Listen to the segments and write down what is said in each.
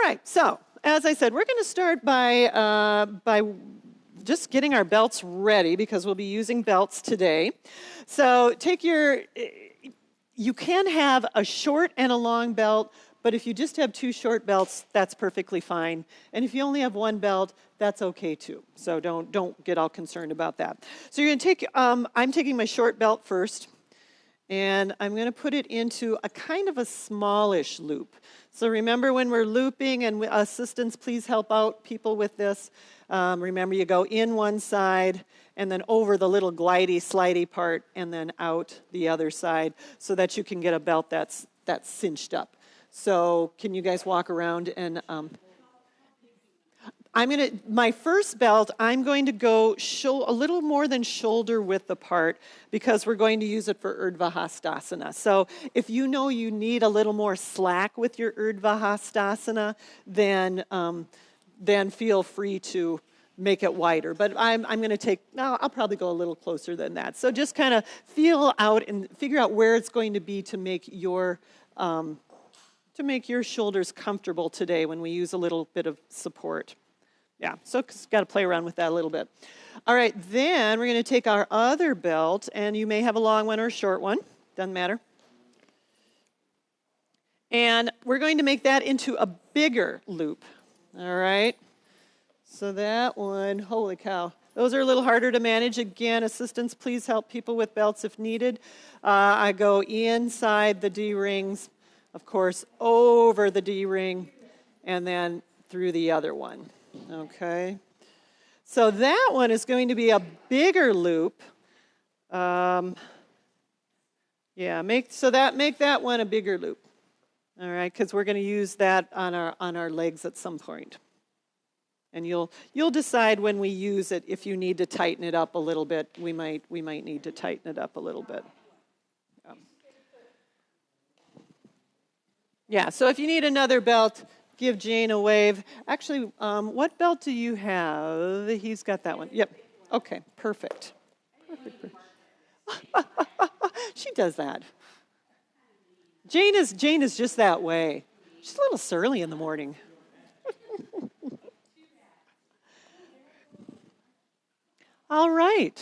right, so as I said, we're going to start by just getting our belts ready because we'll be using belts today. So you can have a short and a long belt, but if you just have two short belts, that's perfectly fine. And if you only have one belt, that's okay too. So don't get all concerned about that. So you're going to take, I'm taking my short belt first, and I'm going to put it into a kind of a smallish loop. So remember when we're looping, and assistants, please help out people with this. Remember, you go in one side and then over the little glidey, slidey part and then out the other side so that you can get a belt that's cinched up. So can you guys walk around and... my first belt, I'm going to go a little more than shoulder width apart because we're going to use it for Urdhva Hastasana. So if you know you need a little more slack with your Urdhva Hastasana, then feel free to make it wider. But I'm going to I'll probably go a little closer than that. So just kind of feel out and figure out where it's going to be to make your shoulders comfortable today when we use a little bit of support. Yeah, so got to play around with that a little bit. All right, then we're going to take our other belt, and you may have a long one or a short one, doesn't matter. And we're going to make that into a bigger loop, all right? So that one, holy cow. Those are a little harder to manage. Again, assistants, please help people with belts if needed. I go inside the D-rings, of course, over the D-ring, and then through the other one. Okay, so that one is going to be a bigger loop. Make that one a bigger loop. All right, because we're going to use that on our legs at some point. And you'll decide when we use it if you need to tighten it up a little bit. We might need to tighten it up a little bit. Yeah. So if you need another belt, give Jane a wave. Actually, what belt do you have? He's got that one. Yep. Okay, perfect. Perfect. She does that. Jane is just that way. She's a little surly in the morning. All right.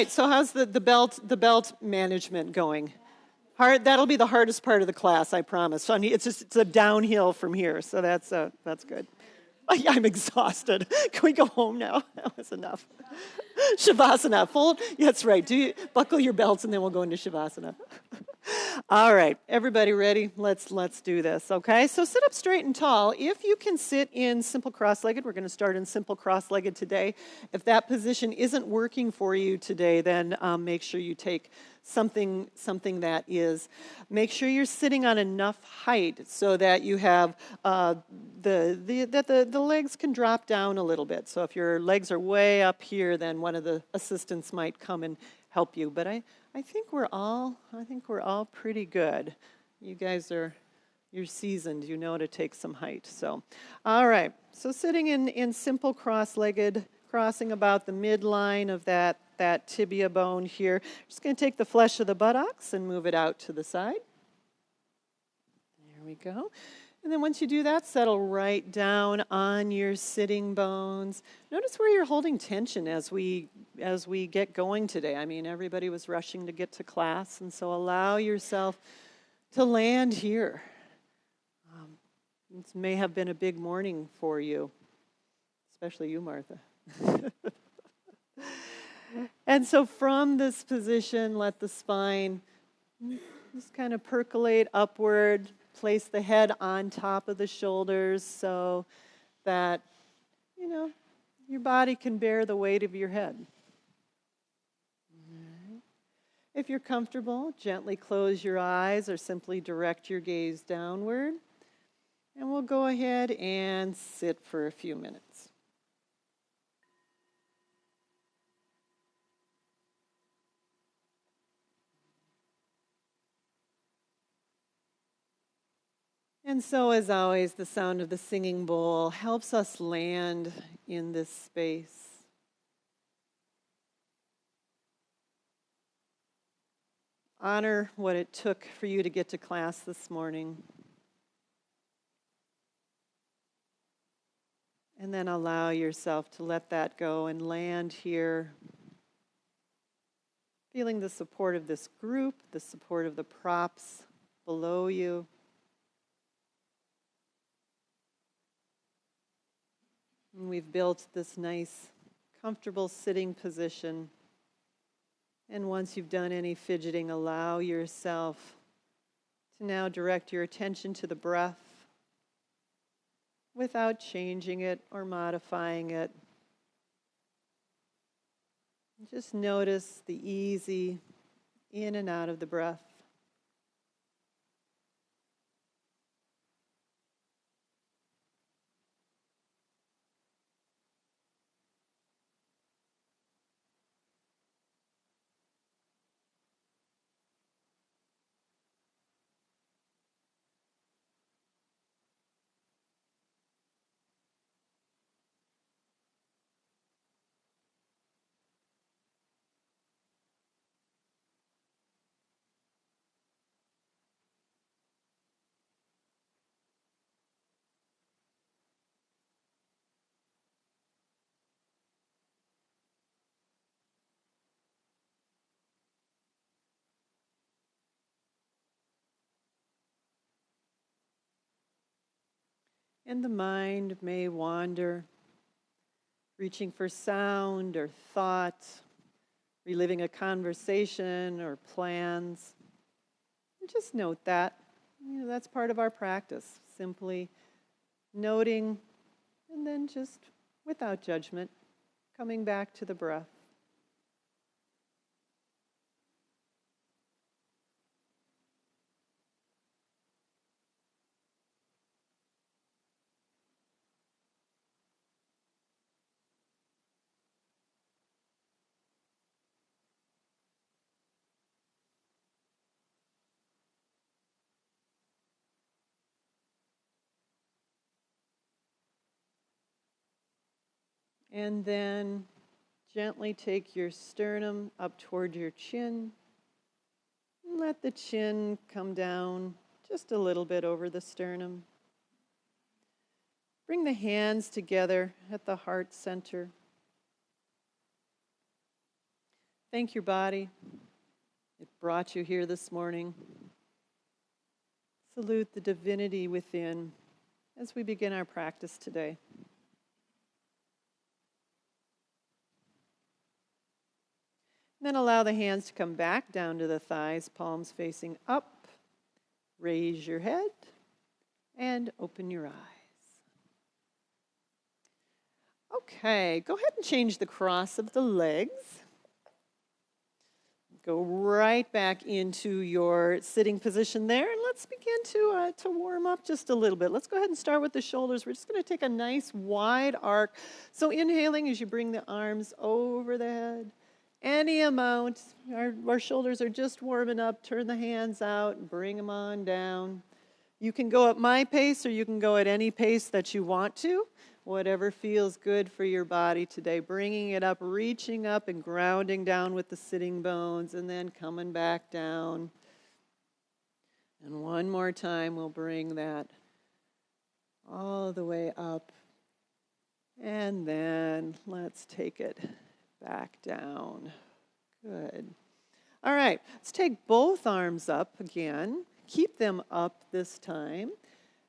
So how's the belt management going? That'll be the hardest part of the class, I promise. So it's a downhill from here, so that's good. I'm exhausted. Can we go home now? That was enough. Shavasana, fold. Yeah, that's right. Buckle your belts, and then we'll go into Shavasana. All right, everybody ready? Let's do this, okay? So sit up straight and tall. If you can sit in simple cross-legged, we're going to start in simple cross-legged today. If that position isn't working for you today, then make sure you take something that is. Make sure you're sitting on enough height so that you have the legs can drop down a little bit. So if your legs are way up here, then one of the assistants might come and help you. But I think we're all pretty good. You guys you're seasoned. You know to take some height. So, all right. So sitting in simple cross-legged, crossing about the midline of that tibia bone here. Just going to take the flesh of the buttocks and move it out to the side. There we go. And then once you do that, settle right down on your sitting bones. Notice where you're holding tension as we get going today. I mean, everybody was rushing to get to class, and so allow yourself to land here. This may have been a big morning for you, especially you, Martha. And so from this position, let the spine just kind of percolate upward. Place the head on top of the shoulders so that, your body can bear the weight of your head. Right. If you're comfortable, gently close your eyes or simply direct your gaze downward. And we'll go ahead and sit for a few minutes. And so, as always, the sound of the singing bowl helps us land in this space. Honor what it took for you to get to class this morning. And then allow yourself to let that go and land here, feeling the support of this group, the support of the props below you. And we've built this nice, comfortable sitting position. And once you've done any fidgeting, allow yourself to now direct your attention to the breath without changing it or modifying it. Just notice the easy in and out of the breath. And the mind may wander, reaching for sound or thought, reliving a conversation or plans. And just note that. That's part of our practice, simply noting and then just without judgment, coming back to the breath. And then gently take your sternum up toward your chin. And let the chin come down just a little bit over the sternum. Bring the hands together at the heart center. Thank your body. It brought you here this morning. Salute the divinity within as we begin our practice today. Then allow the hands to come back down to the thighs, palms facing up. Raise your head and open your eyes. Okay, go ahead and change the cross of the legs. Go right back into your sitting position there, and let's begin to warm up just a little bit. Let's go ahead and start with the shoulders. We're just going to take a nice wide arc. So inhaling as you bring the arms over the head. Any amount. Our shoulders are just warming up. Turn the hands out and bring them on down. You can go at my pace or you can go at any pace that you want to. Whatever feels good for your body today. Bringing it up, reaching up and grounding down with the sitting bones and then coming back down. And one more time we'll bring that all the way up. And then let's take it back down. Good. All right, let's take both arms up again. Keep them up this time.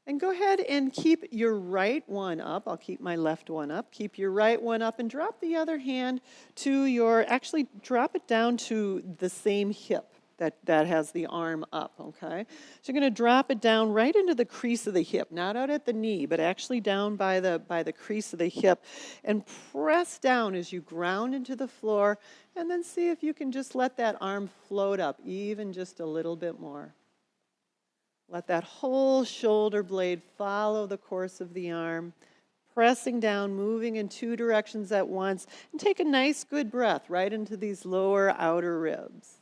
And go ahead and keep your right one up. I'll keep my left one up. Keep your right one up and drop the other hand to actually drop it down to the same hip that has the arm up, okay? So you're going to drop it down right into the crease of the hip, not out at the knee, but actually down by the crease of the hip. And press down as you ground into the floor, and then see if you can just let that arm float up even just a little bit more. Let that whole shoulder blade follow the course of the arm, pressing down, moving in two directions at once, and take a nice good breath right into these lower outer ribs.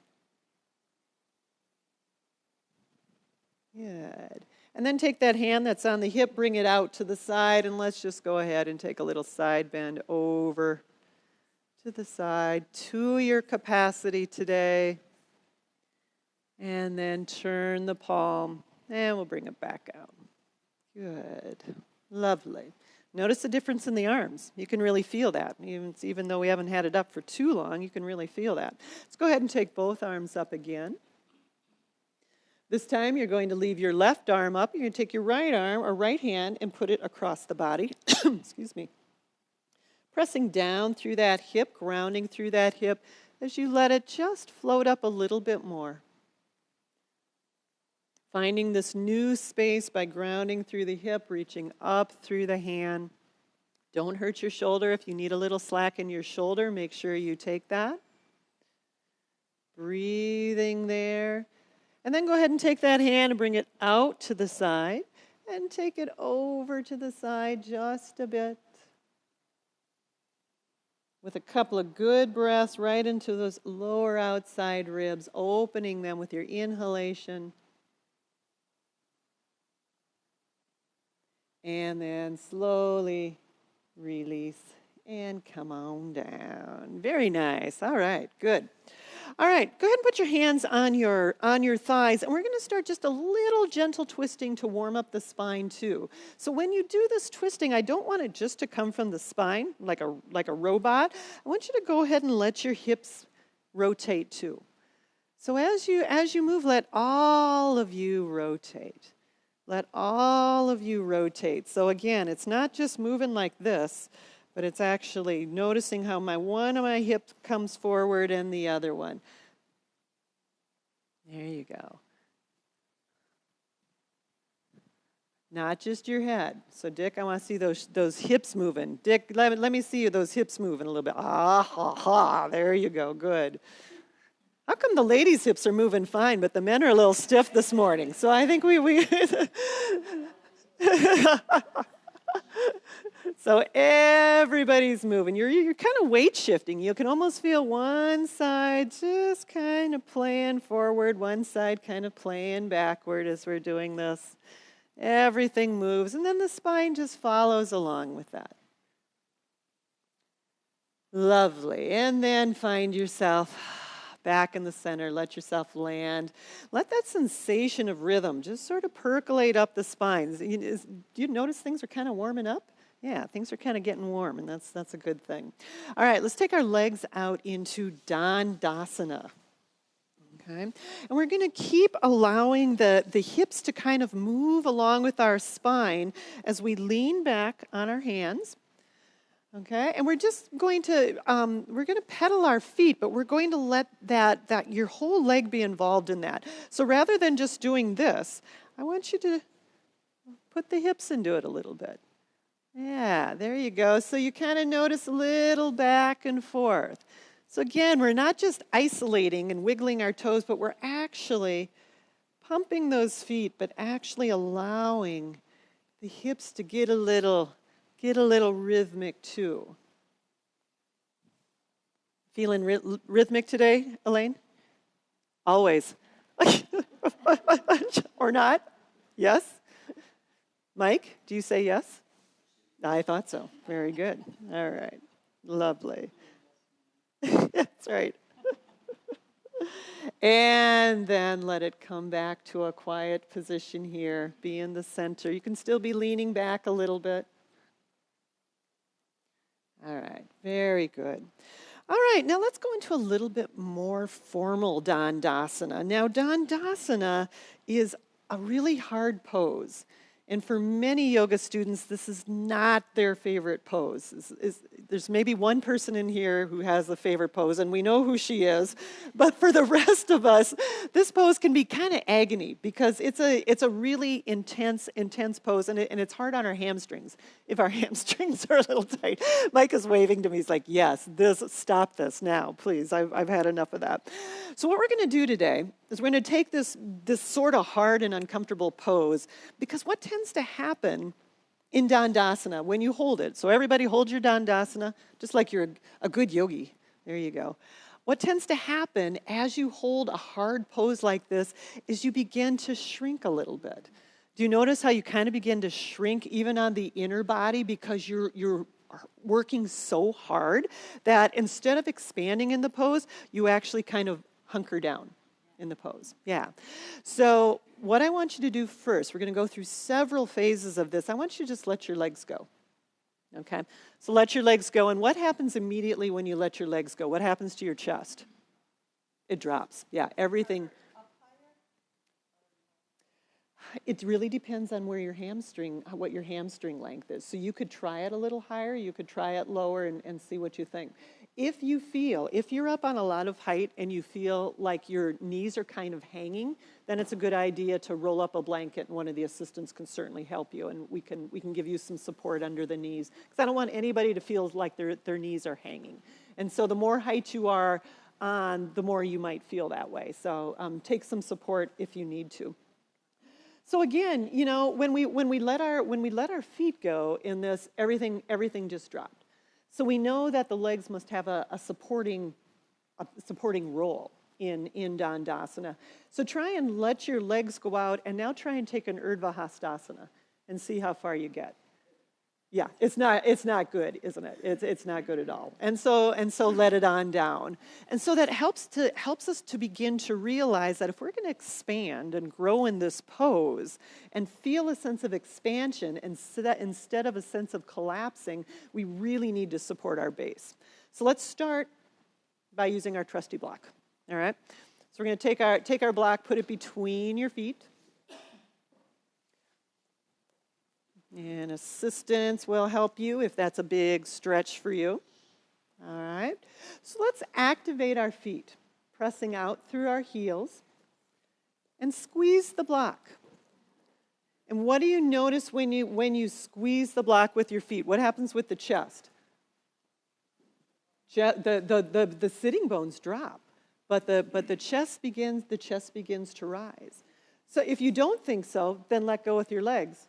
Good. And then take that hand that's on the hip, bring it out to the side, and let's just go ahead and take a little side bend over to the side to your capacity today. And then turn the palm, and we'll bring it back out. Good. Lovely. Notice the difference in the arms. You can really feel that. Even though we haven't had it up for too long, you can really feel that. Let's go ahead and take both arms up again. This time you're going to leave your left arm up. You're going to take your right arm or right hand and put it across the body. Excuse me. Pressing down through that hip, grounding through that hip as you let it just float up a little bit more. Finding this new space by grounding through the hip, reaching up through the hand. Don't hurt your shoulder. If you need a little slack in your shoulder, make sure you take that. Breathing there. And then go ahead and take that hand and bring it out to the side and take it over to the side just a bit. With a couple of good breaths right into those lower outside ribs, opening them with your inhalation. And then slowly release and come on down. Very nice. All right, good. All right, go ahead and put your hands on your thighs, and we're going to start just a little gentle twisting to warm up the spine too. So when you do this twisting, I don't want it just to come from the spine like a robot. I want you to go ahead and let your hips rotate too. So as you move, let all of you rotate. Let all of you rotate. So again, it's not just moving like this, but it's actually noticing how one of my hips comes forward and the other one. There you go. Not just your head. So Dick, I want to see those hips moving. Dick, let me see those hips moving a little bit. Ah, ha, ha. There you go. Good. How come the ladies' hips are moving fine, but the men are a little stiff this morning? So I think we So everybody's moving. You're kind of weight shifting. You can almost feel one side just kind of playing forward, one side kind of playing backward as we're doing this. Everything moves, and then the spine just follows along with that. Lovely. And then find yourself back in the center. Let yourself land. Let that sensation of rhythm just sort of percolate up the spine. Do you notice things are kind of warming up? Yeah, things are kind of getting warm, and that's a good thing. All right, let's take our legs out into dandasana. Okay, and we're going to keep allowing the hips to kind of move along with our spine as we lean back on our hands. Okay, and we're just going to pedal our feet, but we're going to let that your whole leg be involved in that. So rather than just doing this, I want you to put the hips into it a little bit. Yeah, there you go. So you kind of notice a little back and forth. So again, we're not just isolating and wiggling our toes, but we're actually pumping those feet, but actually allowing the hips to get a little rhythmic too. Feeling rhythmic today, Elaine? Always. Or not? Yes? Mike, do you say yes? I thought so. Very good. All right. Lovely. That's right. And then let it come back to a quiet position here. Be in the center. You can still be leaning back a little bit. All right, very good. All right, now let's go into a little bit more formal dandasana. Now, dandasana is a really hard pose. And for many yoga students, this is not their favorite pose. There's maybe one person in here who has a favorite pose, and we know who she is. But for the rest of us, this pose can be kind of agony because it's a really intense pose, and it's hard on our hamstrings if our hamstrings are a little tight. Mike is waving to me. He's like, yes, stop this now, please. I've had enough of that. So what we're going to do today is we're going to take this sort of hard and uncomfortable pose, because what tends to happen in dandasana when you hold it, so everybody hold your dandasana just like you're a good yogi. There you go. What tends to happen as you hold a hard pose like this is you begin to shrink a little bit. Do you notice how you kind of begin to shrink even on the inner body because you're working so hard that instead of expanding in the pose, you actually kind of hunker down in the pose. Yeah. So what I want you to do first, we're going to go through several phases of this. I want you to just let your legs go. Okay? So let your legs go. And what happens immediately when you let your legs go? What happens to your chest? It drops. Yeah, everything. It really depends on where what your hamstring length is. So you could try it a little higher, you could try it lower and see what you think. If you're up on a lot of height and you feel like your knees are kind of hanging, then it's a good idea to roll up a blanket and one of the assistants can certainly help you and we can give you some support under the knees. Because I don't want anybody to feel like their knees are hanging. And so the more height you are on, the more you might feel that way. So take some support if you need to. So again, when we let our feet go in this, everything just dropped. So we know that the legs must have a supporting role in dandasana. So try and let your legs go out, and now try and take an urdhva hastasana and see how far you get. Yeah, it's not good, isn't it? It's not good at all. And so let it on down. And so that helps us to begin to realize that if we're going to expand and grow in this pose and feel a sense of expansion instead of a sense of collapsing, we really need to support our base. So let's start by using our trusty block. All right? So we're going to take our block, put it between your feet. And assistance will help you if that's a big stretch for you. All right. So let's activate our feet, pressing out through our heels, and squeeze the block. And what do you notice when you squeeze the block with your feet? What happens with the chest? The sitting bones drop, but the chest begins to rise. So if you don't think so, then let go with your legs.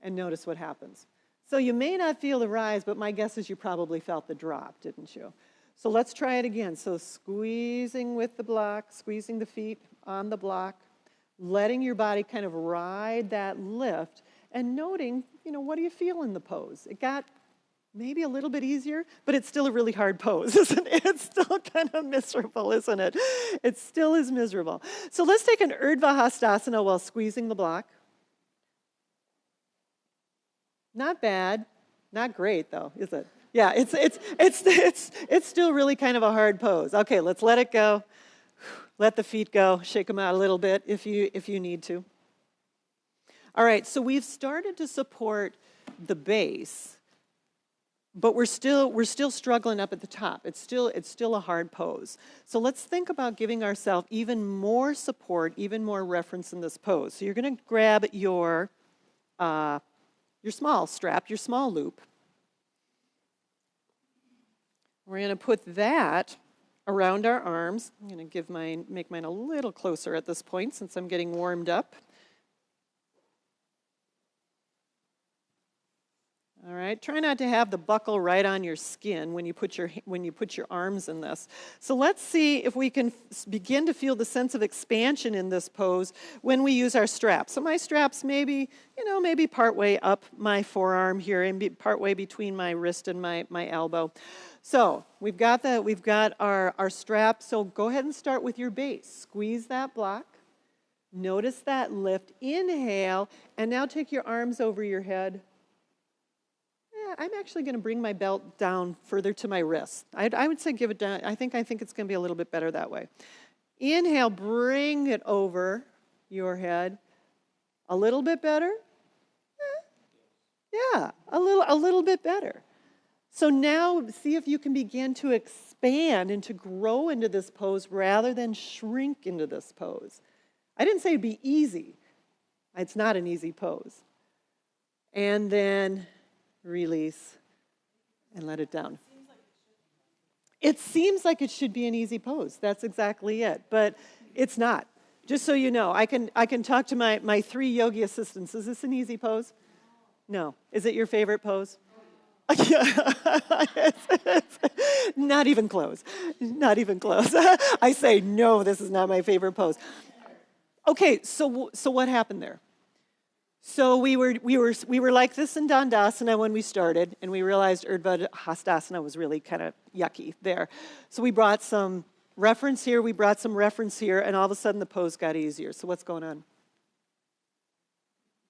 And notice what happens. So you may not feel the rise, but my guess is you probably felt the drop, didn't you? So let's try it again. So squeezing with the block, squeezing the feet on the block, letting your body kind of ride that lift, and noting, what do you feel in the pose? It got maybe a little bit easier, but it's still a really hard pose, isn't it? It's still kind of miserable, isn't it? It still is miserable. So let's take an urdhva hastasana while squeezing the block. Not bad, not great though, is it? Yeah, it's still really kind of a hard pose. Okay, let's let it go. Let the feet go. Shake them out a little bit if you need to. All right, so we've started to support the base, but we're still struggling up at the top. It's still a hard pose. So let's think about giving ourselves even more support, even more reference in this pose. So you're going to grab your small strap, your small loop. We're going to put that around our arms. I'm going to make mine a little closer at this point since I'm getting warmed up. All right, try not to have the buckle right on your skin when you put your arms in this. So let's see if we can begin to feel the sense of expansion in this pose when we use our straps. So my straps maybe partway up my forearm here and partway between my wrist and my elbow. So we've got our strap. So go ahead and start with your base. Squeeze that block. Notice that lift. Inhale, and now take your arms over your head. I'm actually going to bring my belt down further to my wrist. I would say give it down. I think it's going to be a little bit better that way. Inhale, bring it over your head. A little bit better? Yeah, a little bit better. So now see if you can begin to expand and to grow into this pose rather than shrink into this pose. I didn't say it'd be easy. It's not an easy pose. And then release, and let it down. It seems like it should be an easy pose. That's exactly it, but it's not. Just so you know, I can talk to my 3 yogi assistants. Is this an easy pose? No. Is it your favorite pose? Not even close. Not even close. I say, no, this is not my favorite pose. Okay, so what happened there? So we were like this in dandasana when we started, and we realized urdhva hastasana was really kind of yucky there. So we brought some reference here, and all of a sudden the pose got easier. So what's going on?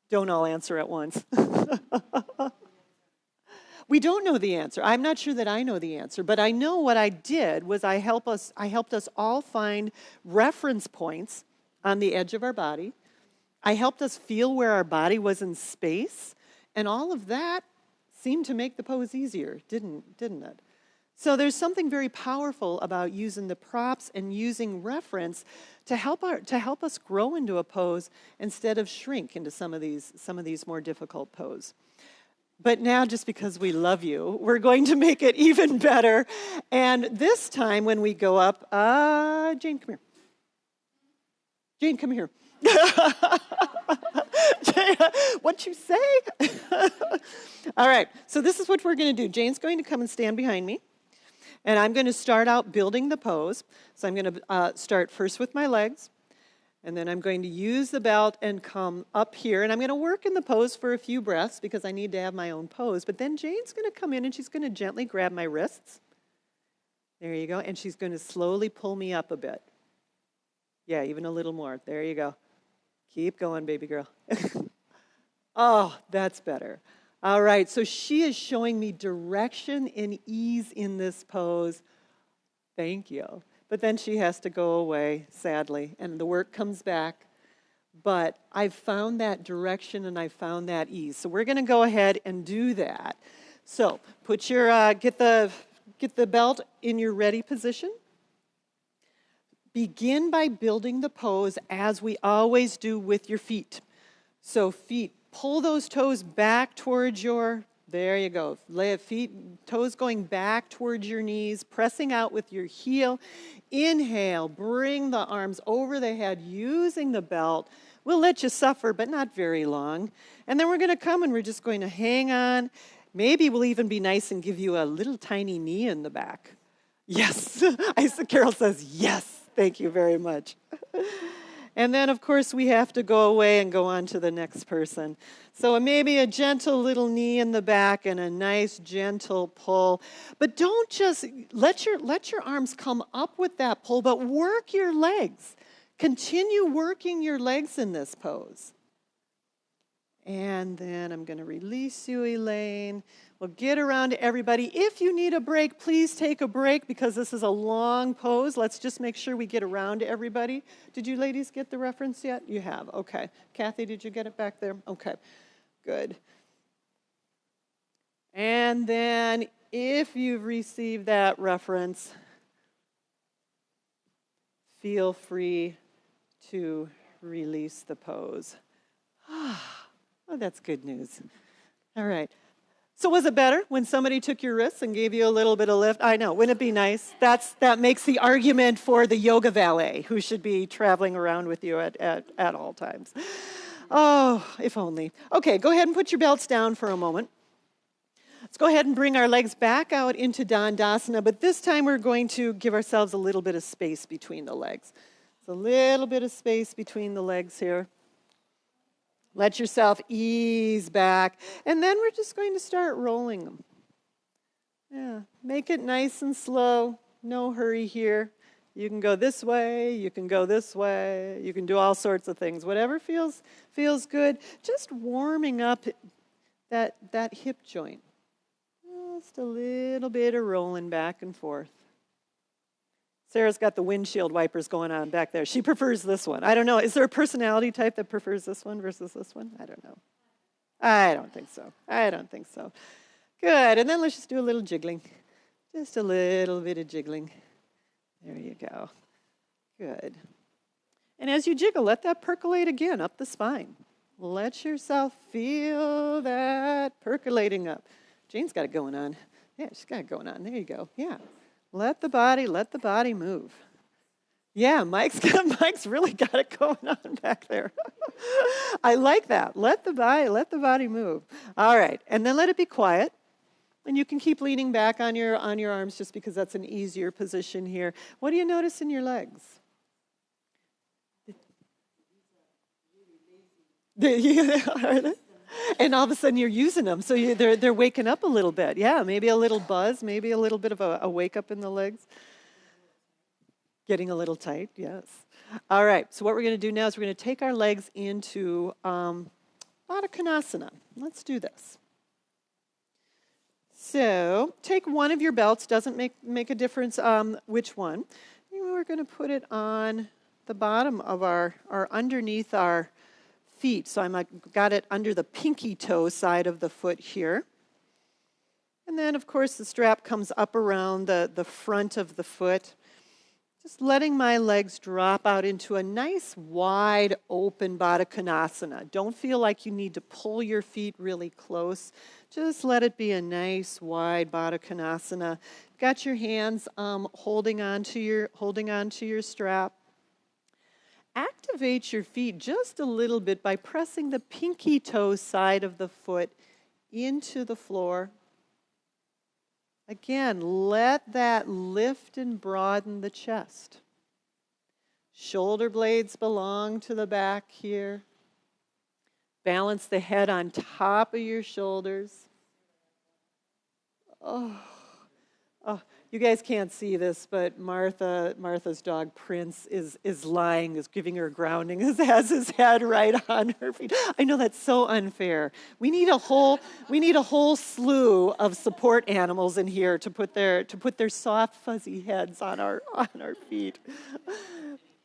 Don't all answer at once. We don't know the answer. I'm not sure that I know the answer, but I know what I did was I helped us all find reference points on the edge of our body. I helped us feel where our body was in space, and all of that seemed to make the pose easier, didn't it? So there's something very powerful about using the props and using reference to help us grow into a pose instead of shrink into some of these more difficult poses. But now, just because we love you, we're going to make it even better. And this time when we go up, Jane, come here. Jane, come here. Jane, what'd you say? All right, so this is what we're going to do. Jane's going to come and stand behind me. And I'm going to start out building the pose. So I'm going to start first with my legs. And then I'm going to use the belt and come up here. And I'm going to work in the pose for a few breaths because I need to have my own pose. But then Jane's going to come in and she's going to gently grab my wrists. There you go. And she's going to slowly pull me up a bit. Yeah, even a little more. There you go. Keep going, baby girl. Oh, that's better. All right, so she is showing me direction and ease in this pose. Thank you. But then she has to go away, sadly, and the work comes back. But I've found that direction and I've found that ease. So we're going to go ahead and do that. So put your get the belt in your ready position. Begin by building the pose as we always do with your feet. So feet, pull those toes back towards there you go. Toes going back towards your knees, pressing out with your heel. Inhale, bring the arms over the head using the belt. We'll let you suffer, but not very long. And then we're going to come and we're just going to hang on. Maybe we'll even be nice and give you a little tiny knee in the back. Yes. Carol says, yes. Thank you very much. And then, of course, we have to go away and go on to the next person. So maybe a gentle little knee in the back and a nice gentle pull. But don't just let your arms come up with that pull, but work your legs. Continue working your legs in this pose. And then I'm going to release you, Elaine. We'll get around to everybody. If you need a break, please take a break because this is a long pose. Let's just make sure we get around to everybody. Did you ladies get the reference yet? You have. Okay. Kathy, did you get it back there? Okay. Good. And then if you've received that reference, feel free to release the pose. Oh, that's good news. All right. So was it better when somebody took your wrists and gave you a little bit of lift? I know. Wouldn't it be nice? That makes the argument for the yoga valet who should be traveling around with you at all times. Oh, if only. Okay, go ahead and put your belts down for a moment. Let's go ahead and bring our legs back out into dandasana, but this time we're going to give ourselves a little bit of space between the legs. So a little bit of space between the legs here. Let yourself ease back, and then we're just going to start rolling them. Yeah, make it nice and slow, no hurry here. You can go this way, you can go this way, you can do all sorts of things. Whatever feels good, just warming up that hip joint. Just a little bit of rolling back and forth. Sarah's got the windshield wipers going on back there. She prefers this one. I don't know. Is there a personality type that prefers this one versus this one? I don't know. I don't think so. Good. And then let's just do a little jiggling. Just a little bit of jiggling. There you go. Good. And as you jiggle, let that percolate again up the spine. Let yourself feel that percolating up. Jane's got it going on. Yeah, she's got it going on. There you go. Yeah. Let the body move. Yeah, Mike's really got it going on back there. I like that. Let the body move. All right, and then let it be quiet. And you can keep leaning back on your arms just because that's an easier position here. What do you notice in your legs? And all of a sudden you're using them, so they're waking up a little bit. Yeah, maybe a little buzz, maybe a little bit of a wake up in the legs. Getting a little tight, yes. All right, so what we're going to do now is we're going to take our legs into Baddha Konasana. Let's do this. So take one of your belts, doesn't make a difference which one. And we're going to put it on the bottom of our underneath our feet. So I've got it under the pinky toe side of the foot here. And then, of course, the strap comes up around the front of the foot. Just letting my legs drop out into a nice, wide, open Baddha Konasana. Don't feel like you need to pull your feet really close. Just let it be a nice, wide Baddha Konasana. Got your hands holding onto your strap. Activate your feet just a little bit by pressing the pinky toe side of the foot into the floor. Again, let that lift and broaden the chest. Shoulder blades belong to the back here. Balance the head on top of your shoulders. Oh, you guys can't see this, but Martha's dog Prince is giving her grounding, has his head right on her feet. I know that's so unfair. We need a whole slew of support animals in here to put their soft fuzzy heads on our feet.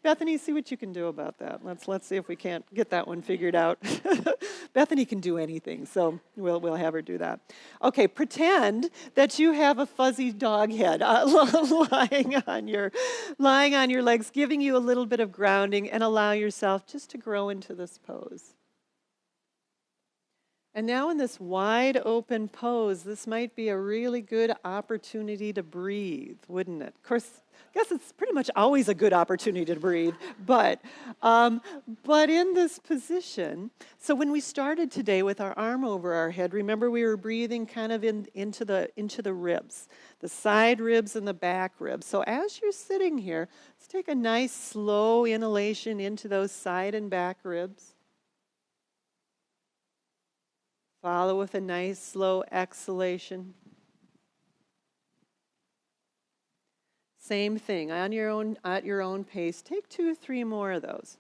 Bethany, see what you can do about that. Let's see if we can't get that one figured out. Bethany can do anything, so we'll have her do that. Okay, pretend that you have a fuzzy dog head lying on your legs, giving you a little bit of grounding, and allow yourself just to grow into this pose. And now in this wide open pose, this might be a really good opportunity to breathe, wouldn't it? Of course, I guess it's pretty much always a good opportunity to breathe, but in this position, so when we started today with our arm over our head, remember we were breathing kind of into the ribs, the side ribs and the back ribs. So as you're sitting here, let's take a nice slow inhalation into those side and back ribs. Follow with a nice slow exhalation. Same thing, at your own pace. Take 2 or 3 more of those.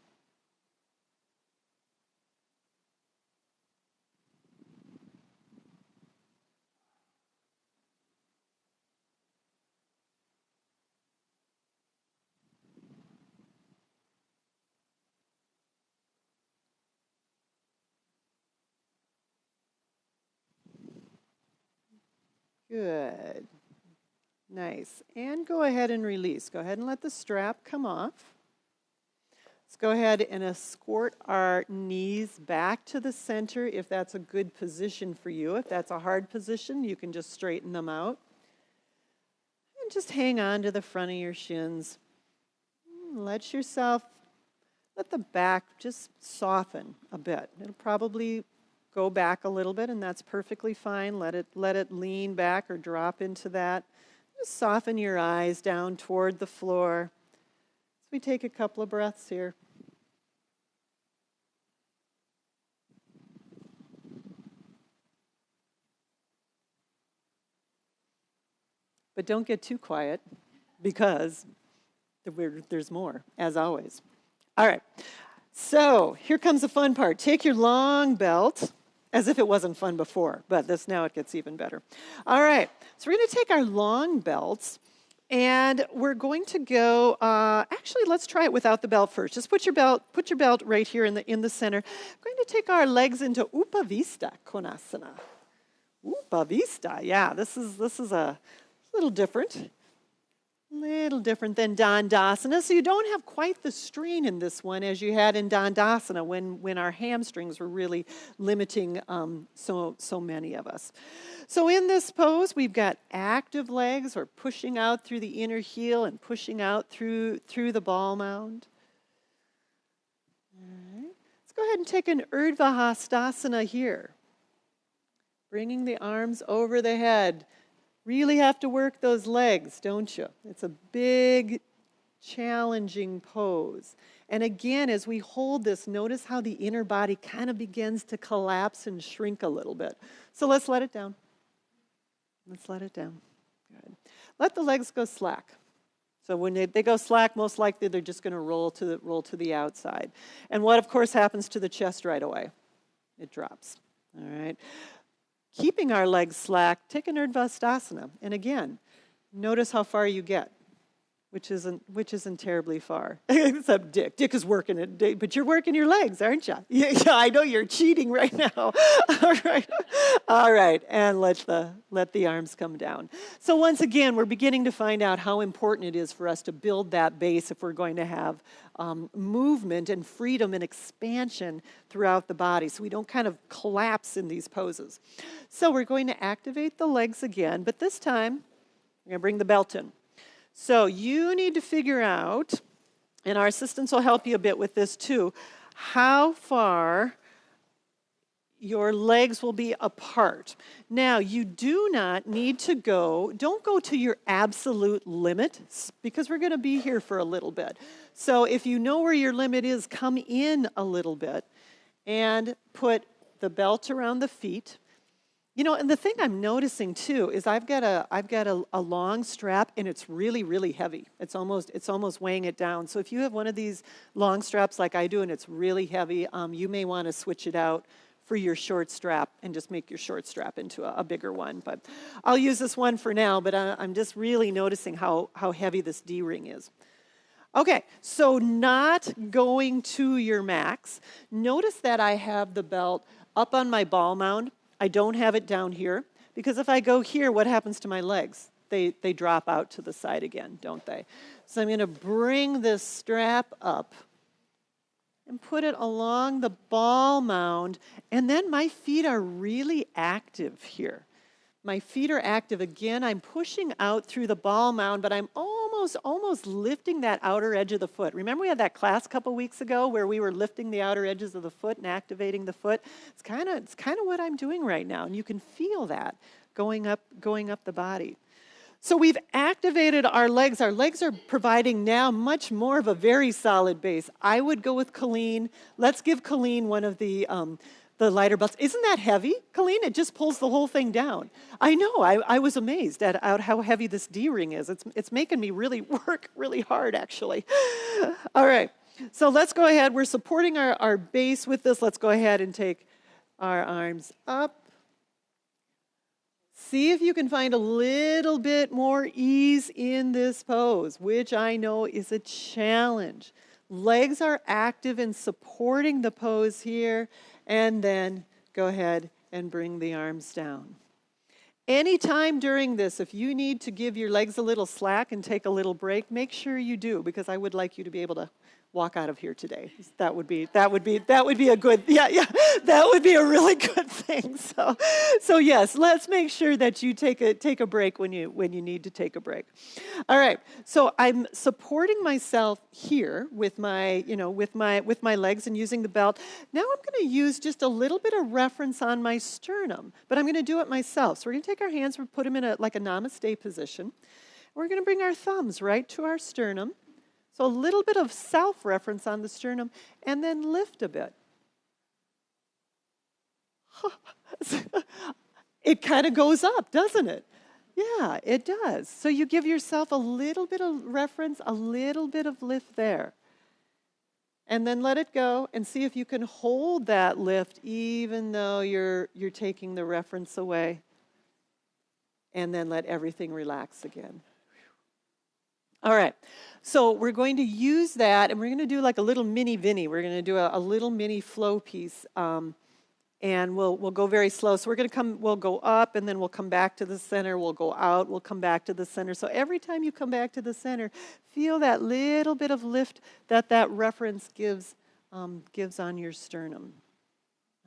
Good. Nice. And go ahead and release. Go ahead and let the strap come off. Let's go ahead and escort our knees back to the center if that's a good position for you. If that's a hard position, you can just straighten them out. And just hang on to the front of your shins. Let the back just soften a bit. It'll probably go back a little bit, and that's perfectly fine. Let it lean back or drop into that. Just soften your eyes down toward the floor. So we take a couple of breaths here. But don't get too quiet, because there's more, as always. All right, so here comes the fun part. Take your long belt, as if it wasn't fun before, but now it gets even better. All right, so we're going to take our long belts, and we're going to go, actually, let's try it without the belt first. Just put your belt right here in the center. We're going to take our legs into Upavista Konasana. Upavista, yeah, this is a little different than dandasana. So you don't have quite the strain in this one as you had in dandasana when our hamstrings were really limiting so many of us. So in this pose, we've got active legs. We're pushing out through the inner heel and pushing out through the ball mound. All right. Let's go ahead and take an Urdhva Hastasana here. Bringing the arms over the head. Really have to work those legs, don't you? It's a big, challenging pose. And again, as we hold this, notice how the inner body kind of begins to collapse and shrink a little bit. So let's let it down. Let's let it down. Good. Let the legs go slack. So when they go slack, most likely they're just going to roll to the outside. And what, of course, happens to the chest right away? it drops. All right. Keeping our legs slack, take an dandasana. And again, notice how far you get, which isn't terribly far, except Dick. Dick is working it, but you're working your legs, aren't you? Yeah, I know you're cheating right now. All right, and let the arms come down. So once again, we're beginning to find out how important it is for us to build that base if we're going to have movement and freedom and expansion throughout the body, so we don't kind of collapse in these poses. So we're going to activate the legs again, but this time we're going to bring the belt in. So you need to figure out, and our assistants will help you a bit with this too, how far your legs will be apart. Now, you do not need to don't go to your absolute limit, because we're going to be here for a little bit. So if you know where your limit is, come in a little bit and put the belt around the feet. You know, and the thing I'm noticing too is I've got a long strap, and it's really, really heavy. It's almost weighing it down. So if you have one of these long straps like I do, and it's really heavy, you may want to switch it out for your short strap and just make your short strap into a bigger one. But I'll use this one for now, but I'm just really noticing how heavy this D-ring is. Okay, so not going to your max. Notice that I have the belt up on my ball mound. I don't have it down here, because if I go here, what happens to my legs? They drop out to the side again, don't they? So I'm going to bring this strap up and put it along the ball mound, and then my feet are really active here. My feet are active. Again, I'm pushing out through the ball mound, but I'm almost lifting that outer edge of the foot. Remember we had that class a couple weeks ago where we were lifting the outer edges of the foot and activating the foot? It's kind of what I'm doing right now, and you can feel that going up the body. So we've activated our legs. Our legs are providing now much more of a very solid base. I would go with Colleen. Let's give Colleen one of the lighter belts. Isn't that heavy, Colleen? It just pulls the whole thing down. I know. I was amazed at how heavy this D-ring is. It's making me really work really hard, actually. All right. So let's go ahead. We're supporting our base with this. Let's go ahead and take our arms up. See if you can find a little bit more ease in this pose, which I know is a challenge. Legs are active in supporting the pose here, and then go ahead and bring the arms down. Anytime during this, if you need to give your legs a little slack and take a little break, make sure you do, because I would like you to be able to walk out of here today. That would be a good, that would be a really good thing. So yes, let's make sure that you take a break when you need to take a break. All right. So I'm supporting myself here with my legs and using the belt. Now I'm going to use just a little bit of reference on my sternum, but I'm going to do it myself. So we're going to take our hands, we'll put them in like a namaste position. We're going to bring our thumbs right to our sternum. So a little bit of self-reference on the sternum, and then lift a bit. It kind of goes up, doesn't it? Yeah, it does. So you give yourself a little bit of reference, a little bit of lift there. And then let it go and see if you can hold that lift even though you're taking the reference away. And then let everything relax again. All right, so we're going to use that, and we're going to do like a little mini Vinny. We're going to do a little mini flow piece, and we'll go very slow. So we'll go up, and then we'll come back to the center. We'll go out. We'll come back to the center. So every time you come back to the center, feel that little bit of lift that reference gives on your sternum.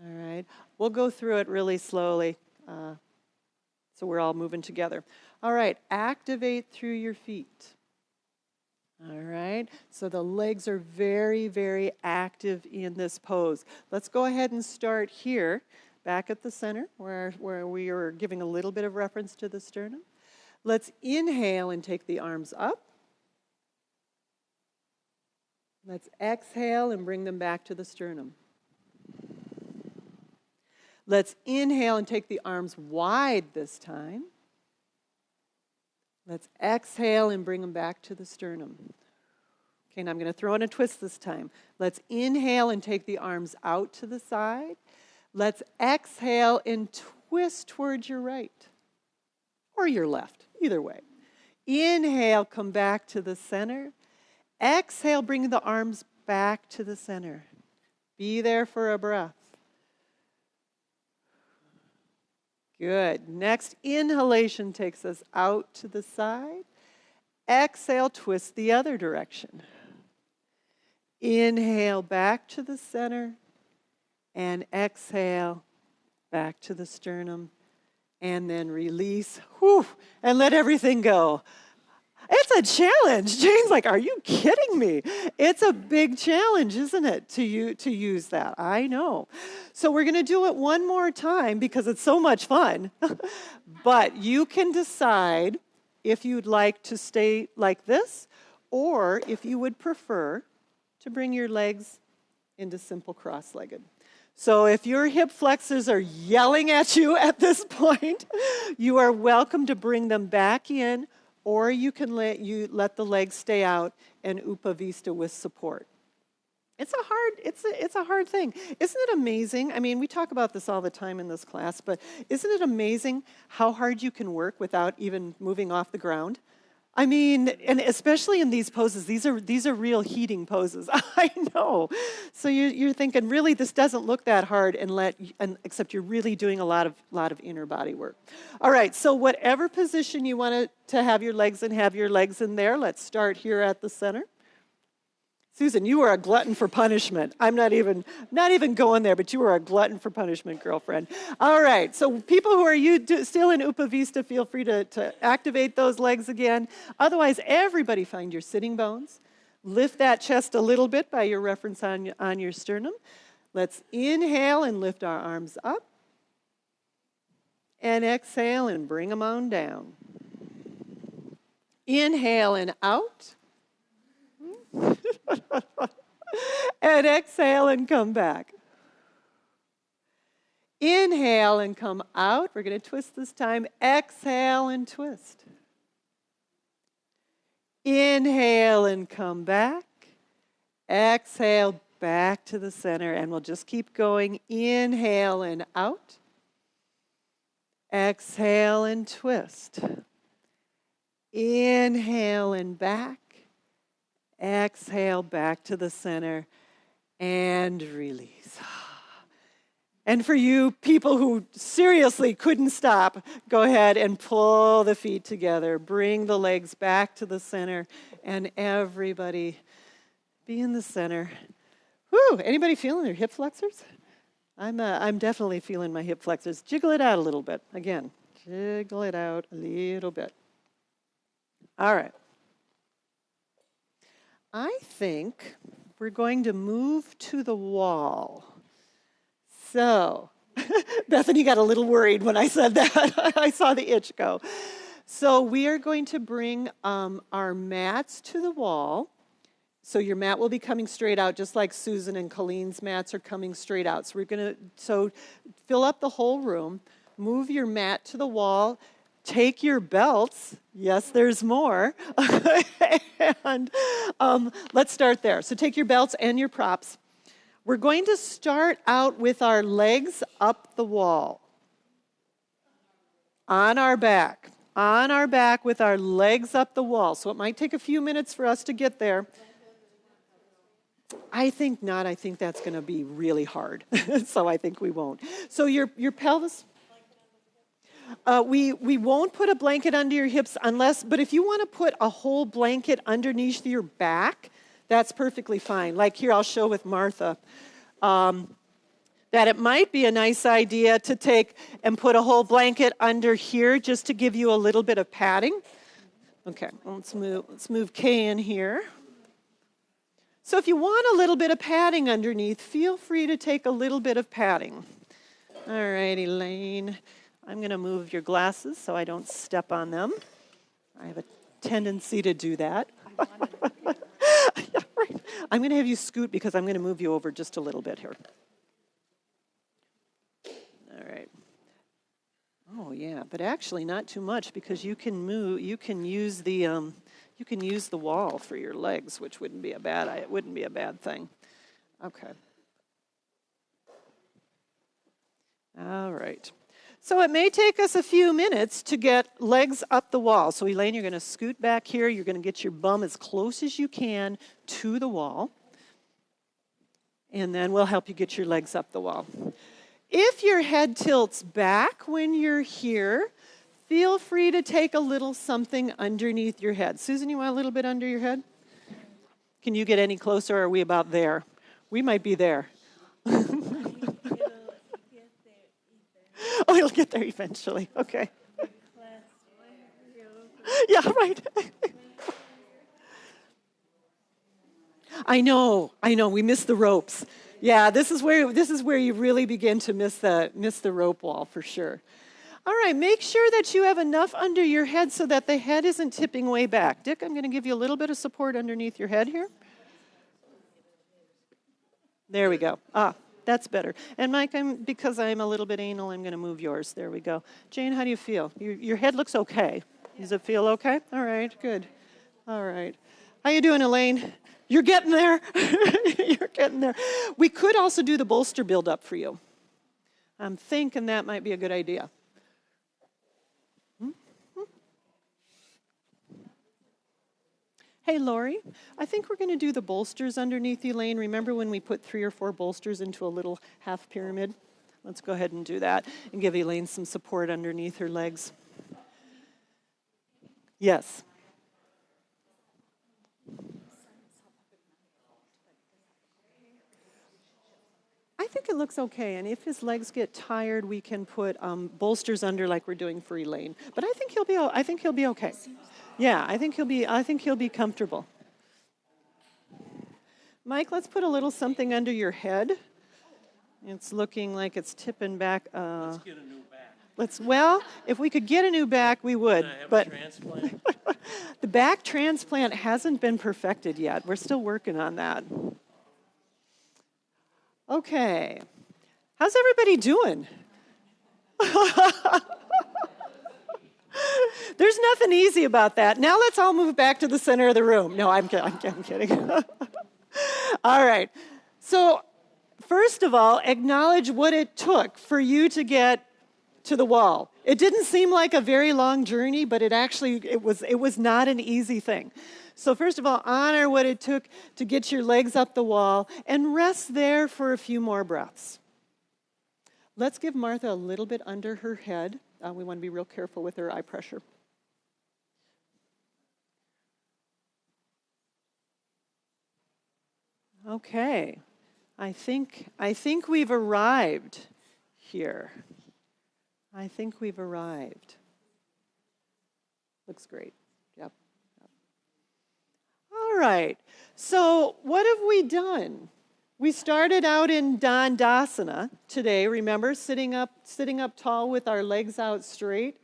All right, we'll go through it really slowly, so we're all moving together. All right, activate through your feet. All right, so the legs are very, very active in this pose. Let's go ahead and start here, back at the center, where we are giving a little bit of reference to the sternum. Let's inhale and take the arms up. Let's exhale and bring them back to the sternum. Let's inhale and take the arms wide this time. Let's exhale and bring them back to the sternum. Okay, now I'm going to throw in a twist this time. Let's inhale and take the arms out to the side. Let's exhale and twist towards your right or your left, either way. Inhale, come back to the center. Exhale, bring the arms back to the center. Be there for a breath. Good. Next, inhalation takes us out to the side. Exhale, twist the other direction. Inhale, back to the center. And exhale, back to the sternum. And then release. Whew, and let everything go. It's a challenge. Jane's like, are you kidding me? It's a big challenge, isn't it, to use that? I know. So we're going to do it one more time because it's so much fun. But you can decide if you'd like to stay like this or if you would prefer to bring your legs into simple cross-legged. So if your hip flexors are yelling at you at this point, you are welcome to bring them back in, or you can let the legs stay out and Upavista with support. It's a hard thing. Isn't it amazing? I mean, we talk about this all the time in this class, but isn't it amazing how hard you can work without even moving off the ground? I mean, and especially in these poses, these are real heating poses. I know. So you're thinking, really, this doesn't look that hard, except you're really doing a lot of inner body work. All right. So whatever position you want to have your legs in, have your legs in there. Let's start here at the center. Susan, you are a glutton for punishment. I'm not even going there, but you are a glutton for punishment, girlfriend. All right, so people who are still in Upavista, feel free to activate those legs again. Otherwise, everybody find your sitting bones. Lift that chest a little bit by your reference on your sternum. Let's inhale and lift our arms up. And exhale and bring them on down. Inhale and out. And exhale and come back. Inhale and come out. We're going to twist this time. Exhale and twist. Inhale and come back. Exhale back to the center. And we'll just keep going. Inhale and out. Exhale and twist. Inhale and back. Exhale back to the center and release. And for you people who seriously couldn't stop, go ahead and pull the feet together. Bring the legs back to the center and everybody be in the center. Whew, anybody feeling their hip flexors? I'm definitely feeling my hip flexors. Jiggle it out a little bit. Again, jiggle it out a little bit. All right. I think we're going to move to the wall. So, Bethany got a little worried when I said that. I saw the itch go. So we are going to bring our mats to the wall. So your mat will be coming straight out, just like Susan and Colleen's mats are coming straight out. So we're going to fill up the whole room, move your mat to the wall. Take your belts. Yes, there's more. And let's start there. So take your belts and your props. We're going to start out with our legs up the wall. On our back. On our back with our legs up the wall. So it might take a few minutes for us to get there. I think not. I think that's going to be really hard. So I think we won't. So your pelvis... We won't put a blanket under your hips but if you want to put a whole blanket underneath your back, that's perfectly fine. Like here, I'll show with Martha, that it might be a nice idea to take and put a whole blanket under here just to give you a little bit of padding. Okay, let's move Kay in here. So if you want a little bit of padding underneath, feel free to take a little bit of padding. All right, Elaine. I'm going to move your glasses so I don't step on them. I have a tendency to do that. Yeah, right. I'm going to have you scoot because I'm going to move you over just a little bit here. All right. Oh yeah, but actually not too much because you can use the wall for your legs, which wouldn't be a bad thing. Okay. All right. So it may take us a few minutes to get legs up the wall. So Elaine, you're going to scoot back here. You're going to get your bum as close as you can to the wall. And then we'll help you get your legs up the wall. If your head tilts back when you're here, feel free to take a little something underneath your head. Susan, you want a little bit under your head? Can you get any closer, or are we about there? We might be there. Oh, it'll get there eventually. Okay. Yeah, right. I know. We miss the ropes. Yeah, this is where you really begin to miss the rope wall for sure. All right, make sure that you have enough under your head so that the head isn't tipping way back. Dick, I'm going to give you a little bit of support underneath your head here. There we go. That's better. And Mike, because I'm a little bit anal, I'm going to move yours. There we go. Jane, how do you feel? Your head looks okay. Does it feel okay? All right, good. All right. How you doing, Elaine? You're getting there. You're getting there. We could also do the bolster build-up for you. I'm thinking that might be a good idea. Hey, Lori, I think we're going to do the bolsters underneath Elaine. Remember when we put 3 or 4 bolsters into a little half pyramid? Let's go ahead and do that and give Elaine some support underneath her legs. Yes. I think it looks okay, and if his legs get tired, we can put bolsters under like we're doing for Elaine. But I think he'll be okay. Yeah, I think he'll be comfortable. Mike, let's put a little something under your head. It's looking like it's tipping back. Let's get a new back. If we could get a new back, we would. Can I have but a transplant? The back transplant hasn't been perfected yet. We're still working on that. Okay. How's everybody doing? There's nothing easy about that. Now let's all move back to the center of the room. No, I'm kidding. All right. So first of all, acknowledge what it took for you to get to the wall. It didn't seem like a very long journey, but it was not an easy thing. So first of all, honor what it took to get your legs up the wall and rest there for a few more breaths. Let's give Martha a little bit under her head. We want to be real careful with her eye pressure. Okay, I think we've arrived here. I think we've arrived. Looks great. Yep. All right. So what have we done? We started out in dandasana today. Remember, sitting up tall with our legs out straight.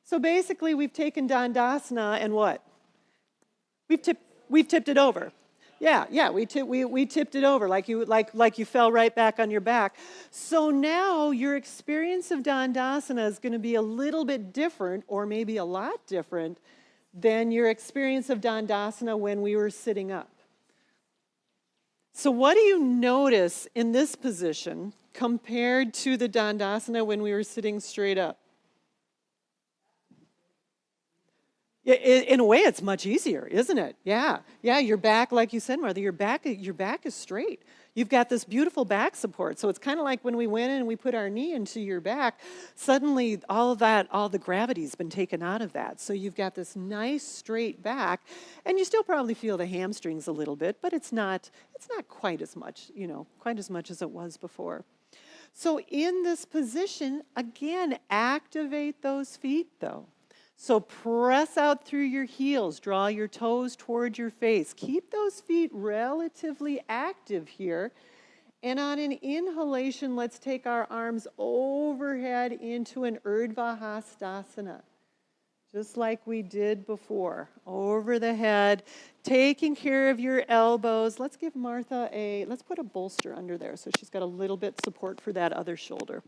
So basically, we've taken dandasana and what? We've tipped it over. Yeah, we tipped it over like you fell right back on your back. So now your experience of dandasana is going to be a little bit different, or maybe a lot different, than your experience of dandasana when we were sitting up. So what do you notice in this position compared to the dandasana when we were sitting straight up? In a way, it's much easier, isn't it? Yeah, your back, like you said, Martha, your back is straight. You've got this beautiful back support. So it's kind of like when we went in and we put our knee into your back, suddenly all the gravity's been taken out of that. So you've got this nice straight back, and you still probably feel the hamstrings a little bit, but it's not quite as much, quite as much as it was before. So in this position, again, activate those feet though. So press out through your heels, draw your toes toward your face. Keep those feet relatively active here. And on an inhalation, let's take our arms overhead into an Urdhva Hastasana, just like we did before. Over the head, taking care of your elbows. Let's give Martha let's put a bolster under there so she's got a little bit support for that other shoulder.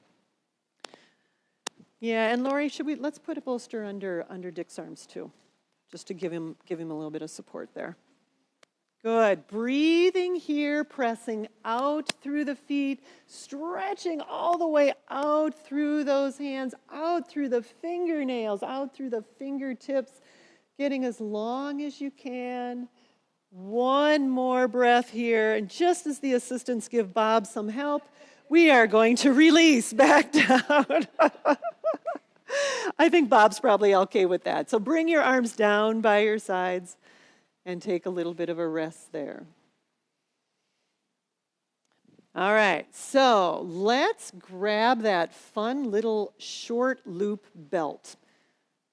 Yeah, and Lori, let's put a bolster under Dick's arms too, just to give him a little bit of support there. Good. Breathing here, pressing out through the feet, stretching all the way out through those hands, out through the fingernails, out through the fingertips, getting as long as you can. One more breath here, and just as the assistants give Bob some help, we are going to release back down. I think Bob's probably okay with that. So bring your arms down by your sides and take a little bit of a rest there. All right, so let's grab that fun little short loop belt.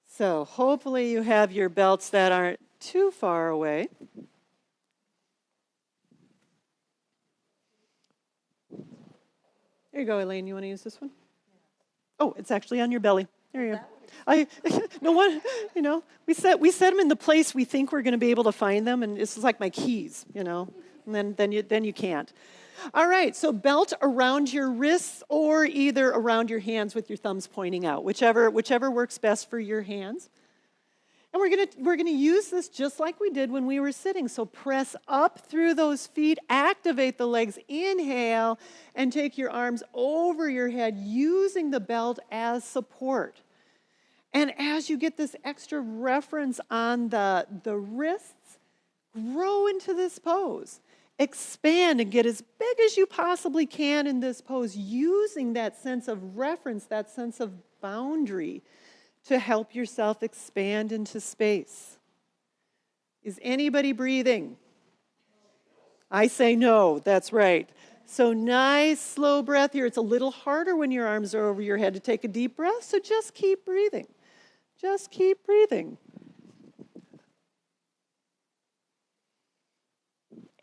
So hopefully you have your belts that aren't too far away. There you go, Elaine. You want to use this one? Oh, it's actually on your belly. There you go. No one, we set them in the place we think we're going to be able to find them, and this is like my keys, and then you can't. All right, so belt around your wrists or either around your hands with your thumbs pointing out, whichever works best for your hands. And we're gonna use this just like we did when we were sitting. So press up through those feet, activate the legs, inhale, and take your arms over your head using the belt as support. And as you get this extra reference on the wrists, grow into this pose. Expand and get as big as you possibly can in this pose, using that sense of reference, that sense of boundary, to help yourself expand into space. Is anybody breathing? I say no, that's right. So nice slow breath here. It's a little harder when your arms are over your head to take a deep breath, so just keep breathing. Just keep breathing.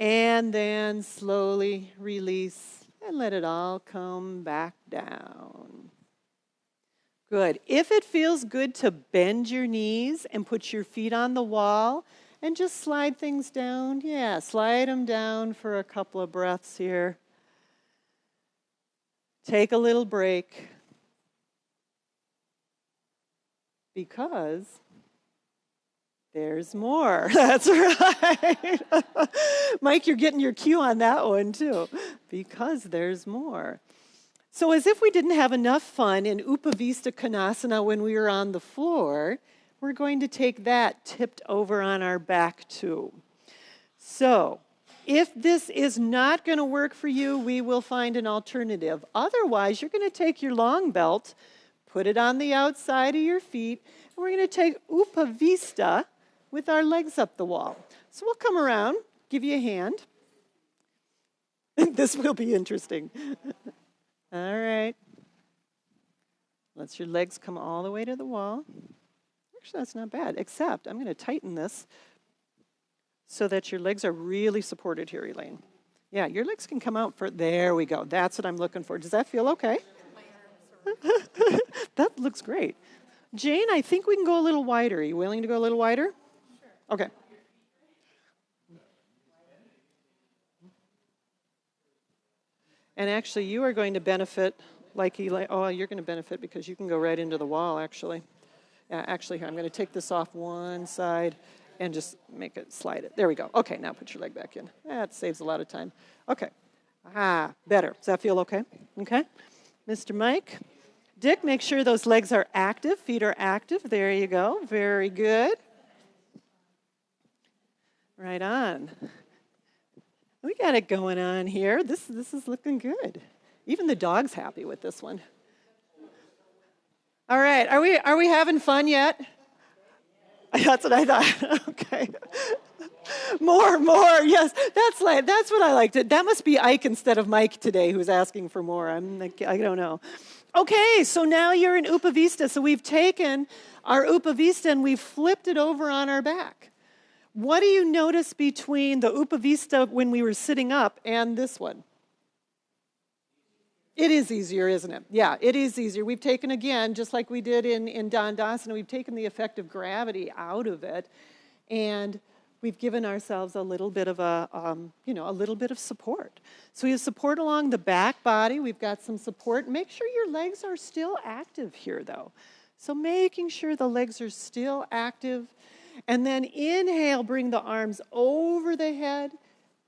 And then slowly release and let it all come back down. Good. If it feels good to bend your knees and put your feet on the wall and just slide things down, slide them down for a couple of breaths here. Take a little break because there's more. That's right. Mike, you're getting your cue on that one too, because there's more. So as if we didn't have enough fun in Upavista Konasana when we were on the floor, we're going to take that tipped over on our back too. So if this is not going to work for you, we will find an alternative. Otherwise, you're going to take your long belt, put it on the outside of your feet, and we're going to take Upavista with our legs up the wall. So we'll come around, give you a hand. This will be interesting. All right. Let your legs come all the way to the wall. Actually, that's not bad, except I'm going to tighten this so that your legs are really supported here, Elaine. Yeah, your legs can come out there we go. That's what I'm looking for. Does that feel okay? That looks great. Jane, I think we can go a little wider. Are you willing to go a little wider? Sure. Okay. And actually, you are going to benefit like Eli. Oh, you're going to benefit because you can go right into the wall, actually. Actually, I'm going to take this off one side and just make it slide it. There we go. Okay, now put your leg back in. That saves a lot of time. Okay. Better. Does that feel okay? Okay. Mr. Mike. Dick, make sure those legs are active. Feet are active. There you go. Very good. Right on. We got it going on here. This is looking good. Even the dog's happy with this one. All right, are we having fun yet? That's what I thought. Okay. More, yes. That's what I liked. That must be Ike instead of Mike today who's asking for more. I don't know. Okay, so now you're in Upavista. So we've taken our Upavista and we've flipped it over on our back. What do you notice between the Upavista when we were sitting up and this one? It is easier, isn't it? Yeah, it is easier. We've taken, again, just like we did in dandasana, we've taken the effect of gravity out of it, and we've given ourselves a little bit of a little bit of support. So we have support along the back body. We've got some support. Make sure your legs are still active here, though. So making sure the legs are still active. And then inhale, bring the arms over the head.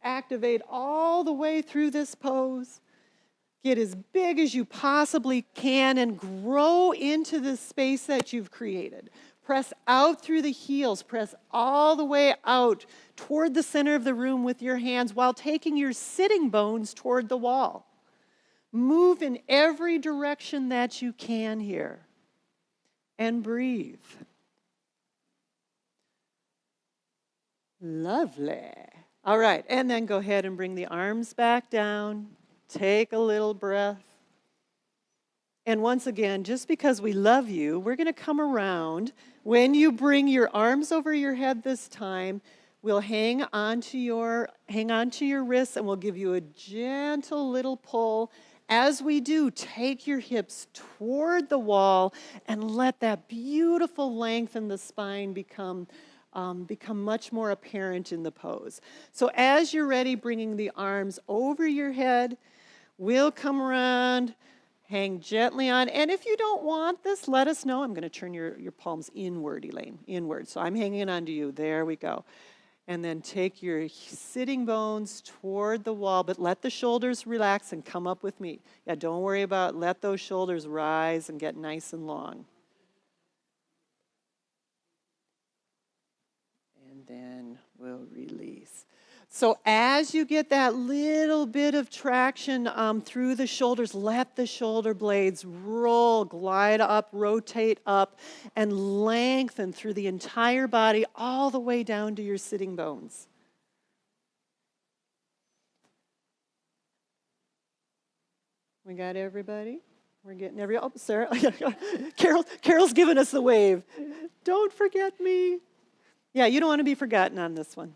Activate all the way through this pose. Get as big as you possibly can and grow into the space that you've created. Press out through the heels. Press all the way out toward the center of the room with your hands while taking your sitting bones toward the wall. Move in every direction that you can here. And breathe. Lovely. All right, and then go ahead and bring the arms back down. Take a little breath. And once again, just because we love you, we're going to come around. When you bring your arms over your head this time, we'll hang onto your wrists, and we'll give you a gentle little pull. As we do, take your hips toward the wall and let that beautiful length in the spine become much more apparent in the pose. So as you're ready, bringing the arms over your head, we'll come around, hang gently on. And if you don't want this, let us know. I'm going to turn your palms inward, Elaine, inward. So I'm hanging onto you. There we go. And then take your sitting bones toward the wall, but let the shoulders relax and come up with me. Yeah, don't worry about, let those shoulders rise and get nice and long. And then we'll release. So as you get that little bit of traction through the shoulders, let the shoulder blades roll, glide up, rotate up, and lengthen through the entire body all the way down to your sitting bones. We got everybody? We're getting oh, Sarah, Carol's giving us the wave. Don't forget me. Yeah, you don't want to be forgotten on this one.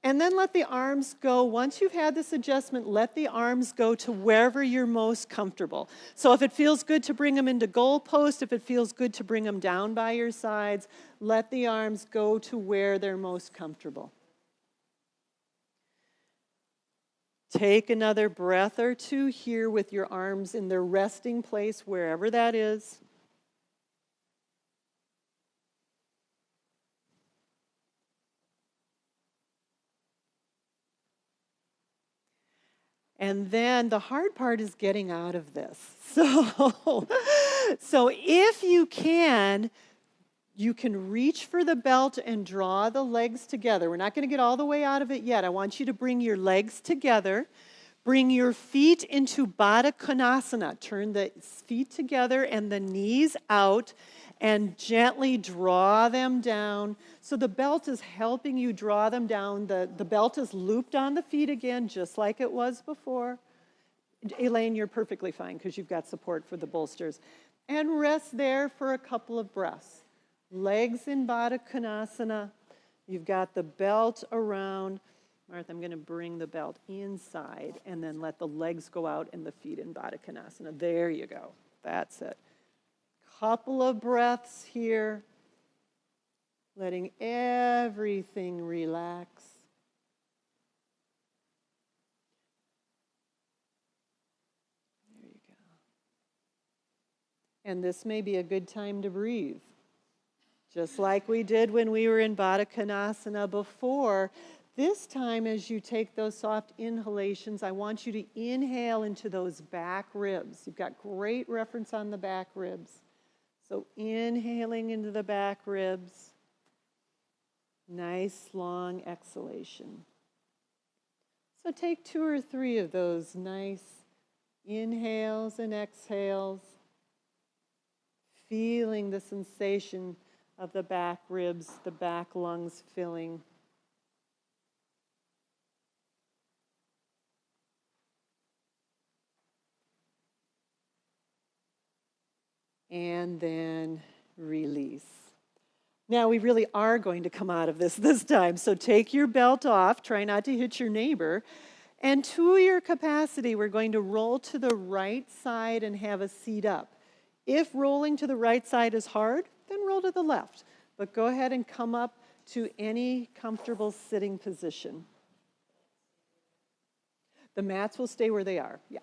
And then let the arms go. Once you've had this adjustment, let the arms go to wherever you're most comfortable. So if it feels good to bring them into goalpost, if it feels good to bring them down by your sides, let the arms go to where they're most comfortable. Take another breath or two here with your arms in their resting place, wherever that is. And then the hard part is getting out of this. So if you can reach for the belt and draw the legs together. We're not going to get all the way out of it yet. I want you to bring your legs together. Bring your feet into Baddha Konasana. Turn the feet together and the knees out and gently draw them down. So the belt is helping you draw them down. The belt is looped on the feet again, just like it was before. Elaine, you're perfectly fine because you've got support for the bolsters. And rest there for a couple of breaths. Legs in Baddha Konasana. You've got the belt around. Martha, I'm going to bring the belt inside and then let the legs go out and the feet in Baddha Konasana. There you go. That's it. Couple of breaths here. Letting everything relax. There you go. And this may be a good time to breathe. Just like we did when we were in Baddha Konasana before. This time, as you take those soft inhalations, I want you to inhale into those back ribs. You've got great reference on the back ribs. So inhaling into the back ribs. Nice long exhalation. So take 2 or 3 of those nice inhales and exhales. Feeling the sensation of the back ribs, the back lungs filling. And then release. Now we really are going to come out of this time. So take your belt off, try not to hit your neighbor, and to your capacity, we're going to roll to the right side and have a seat up. If rolling to the right side is hard, then roll to the left. But go ahead and come up to any comfortable sitting position. The mats will stay where they are, yeah.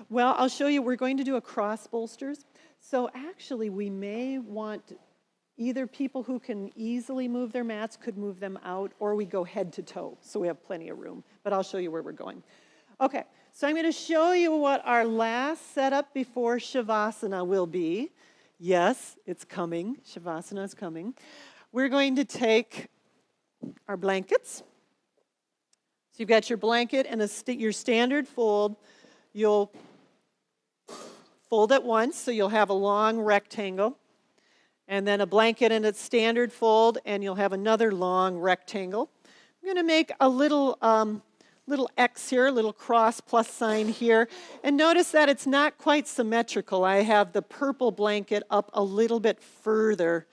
Well, I'll show you, we're going to do a cross bolsters. So actually, we may want, Either people who can easily move their mats could move them out, or we go head to toe, so we have plenty of room. But I'll show you where we're going. Okay, so I'm going to show you what our last setup before Shavasana will be. Yes, it's coming. Shavasana is coming. We're going to take our blankets. So you've got your blanket and your standard fold. You'll fold it once, so you'll have a long rectangle. And then a blanket in its standard fold, and you'll have another long rectangle. I'm going to make a little X here, a little cross plus sign here. And notice that it's not quite symmetrical. I have the purple blanket up a little bit further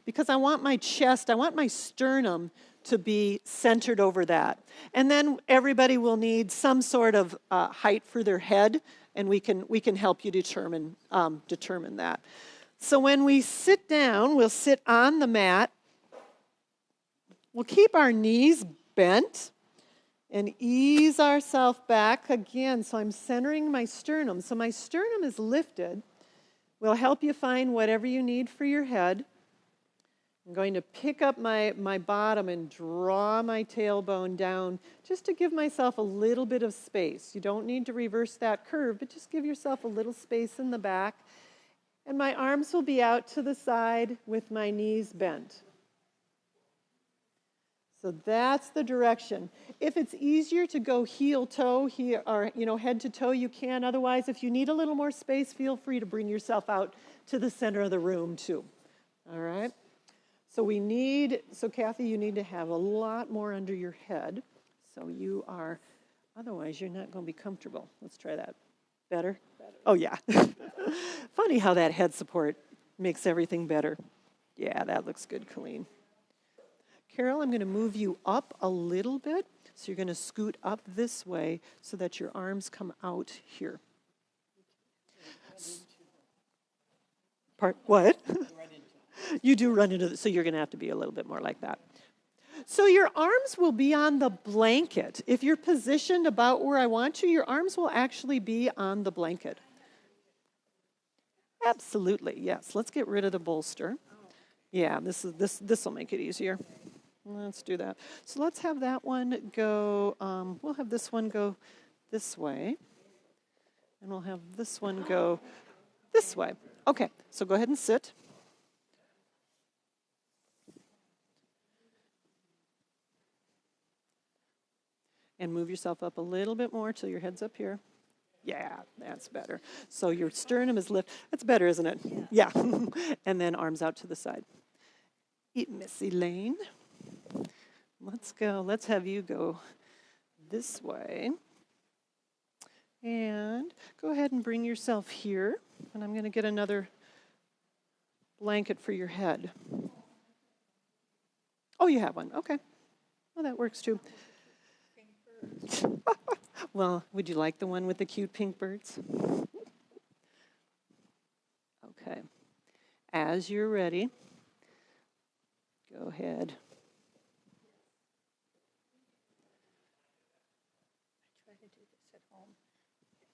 because I want my chest, I want my sternum to be centered over that. And then everybody will need some sort of height for their head, and we can help you determine that. So when we sit down, we'll sit on the mat. We'll keep our knees bent and ease ourselves back again. So I'm centering my sternum. So my sternum is lifted. We'll help you find whatever you need for your head. I'm going to pick up my bottom and draw my tailbone down just to give myself a little bit of space. You don't need to reverse that curve, but just give yourself a little space in the back. And my arms will be out to the side with my knees bent. So that's the direction. If it's easier to go heel-toe or head to toe, you can. Otherwise, if you need a little more space, feel free to bring yourself out to the center of the room too. All right? So Kathy, you need to have a lot more under your head. So otherwise you're not going to be comfortable. Let's try that. Better? Oh, yeah. Funny how that head support makes everything better. Yeah, that looks good, Colleen. Carol, I'm going to move you up a little bit. So you're going to scoot up this way so that your arms come out here. What? You do run into it, so you're going to have to be a little bit more like that. So your arms will be on the blanket. If you're positioned about where I want you, your arms will actually be on the blanket. Absolutely, yes. Let's get rid of the bolster. Yeah, this will make it easier. Let's do that. So let's have that one go, we'll have this one go this way. And we'll have this one go this way. Okay, so go ahead and sit. And move yourself up a little bit more till your head's up here. Yeah, that's better. So your sternum is lifted. That's better, isn't it? Yeah. And then arms out to the side. Miss Elaine. Let's go. Let's have you go this way. And go ahead and bring yourself here. And I'm going to get another blanket for your head. Oh, you have one. Okay. Well, that works too. Well, would you like the one with the cute pink birds? Okay. As you're ready, go ahead. I try to do this at home.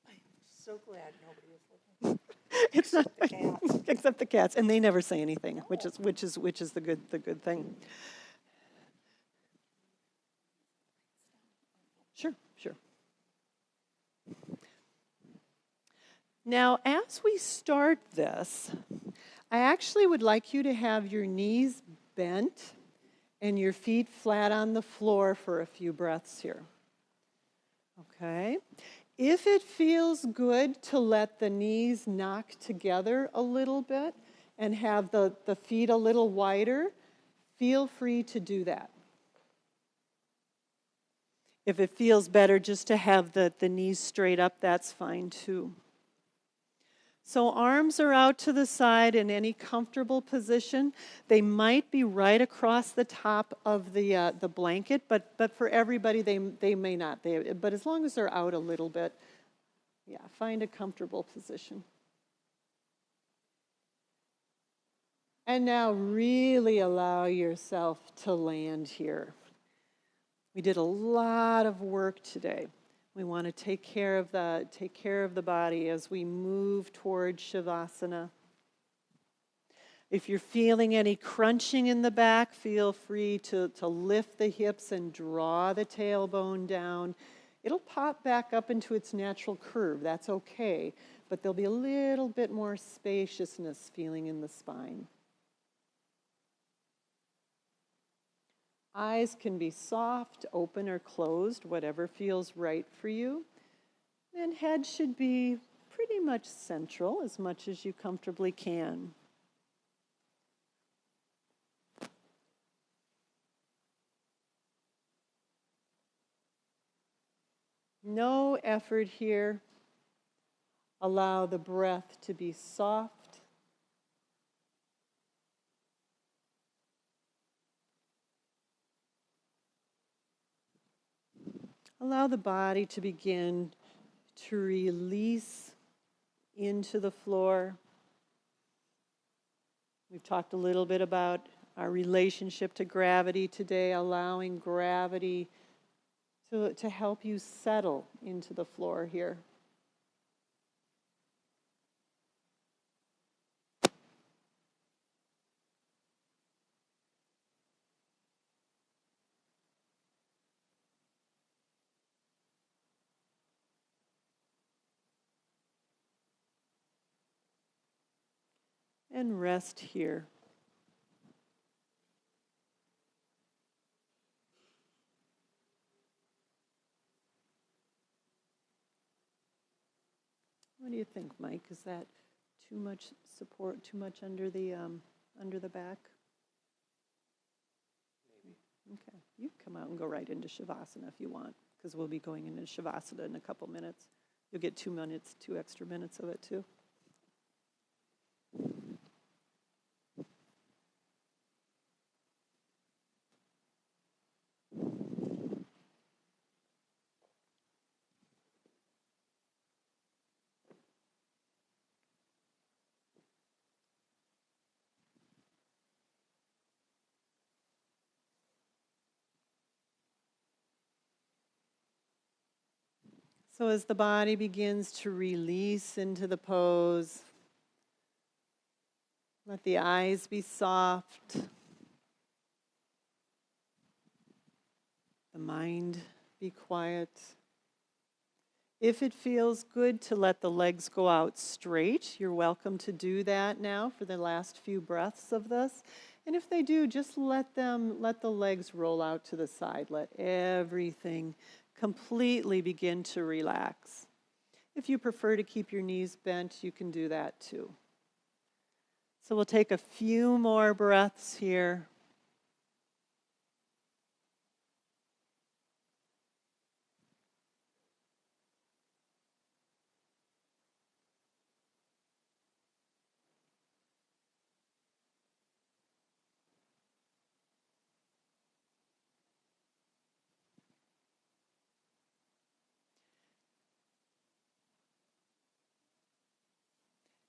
I'm so glad nobody is looking. It's not the cats. Except the cats, and they never say anything, no. which is the good thing. Sure. Now, as we start this, I actually would like you to have your knees bent and your feet flat on the floor for a few breaths here. Okay? If it feels good to let the knees knock together a little bit and have the feet a little wider, feel free to do that. If it feels better just to have the knees straight up, that's fine too. So arms are out to the side in any comfortable position. They might be right across the top of the blanket, but for everybody they may not. But as long as they're out a little bit, yeah, find a comfortable position. And now really allow yourself to land here. We did a lot of work today. We want to take care of the body as we move toward Shavasana. If you're feeling any crunching in the back, feel free to lift the hips and draw the tailbone down. It'll pop back up into its natural curve. That's okay, but there'll be a little bit more spaciousness feeling in the spine. Eyes can be soft, open, or closed, whatever feels right for you. And head should be pretty much central, as much as you comfortably can. No effort here. Allow the breath to be soft. Allow the body to begin to release into the floor. We've talked a little bit about our relationship to gravity today, allowing gravity to help you settle into the floor here. And rest here. What do you think, Mike? Is that too much support, too much under the back? Okay, you can come out and go right into Shavasana if you want, because we'll be going into Shavasana in a couple minutes. You'll get 2 minutes, 2 extra minutes of it too. So as the body begins to release into the pose, let the eyes be soft, the mind be quiet. If it feels good to let the legs go out straight, you're welcome to do that now for the last few breaths of this. And if they do, just let the legs roll out to the side. Let everything completely begin to relax. If you prefer to keep your knees bent, you can do that too. So we'll take a few more breaths here.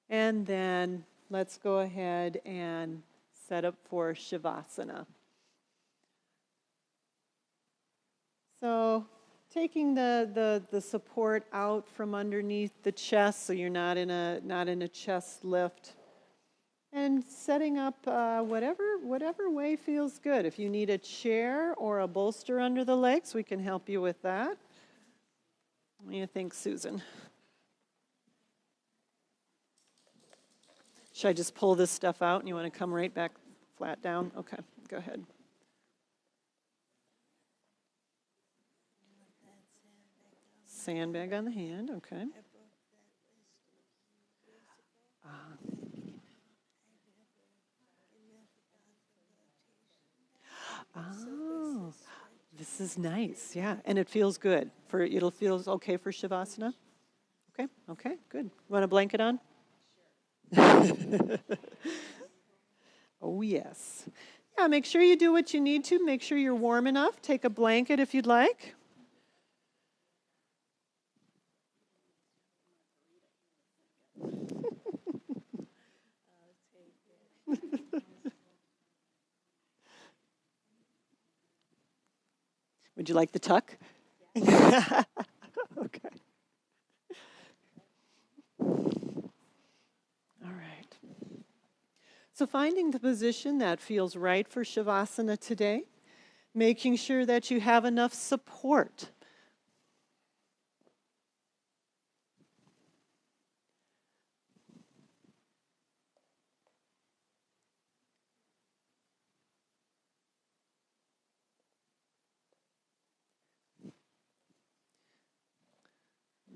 And then let's go ahead and set up for Shavasana. So taking the support out from underneath the chest so you're not in a chest lift. And setting up whatever way feels good. If you need a chair or a bolster under the legs, we can help you with that. What do you think, Susan? Should I just pull this stuff out and you want to come right back flat down? Okay, go ahead. Sandbag on the hand, okay. Oh, this is nice, yeah, and it feels good. It'll feel okay for Shavasana? Okay, good. Want a blanket on? Oh, yes. Yeah, make sure you do what you need to. Make sure you're warm enough. Take a blanket if you'd like. Would you like the tuck? Okay. All right. So finding the position that feels right for Shavasana today, making sure that you have enough support.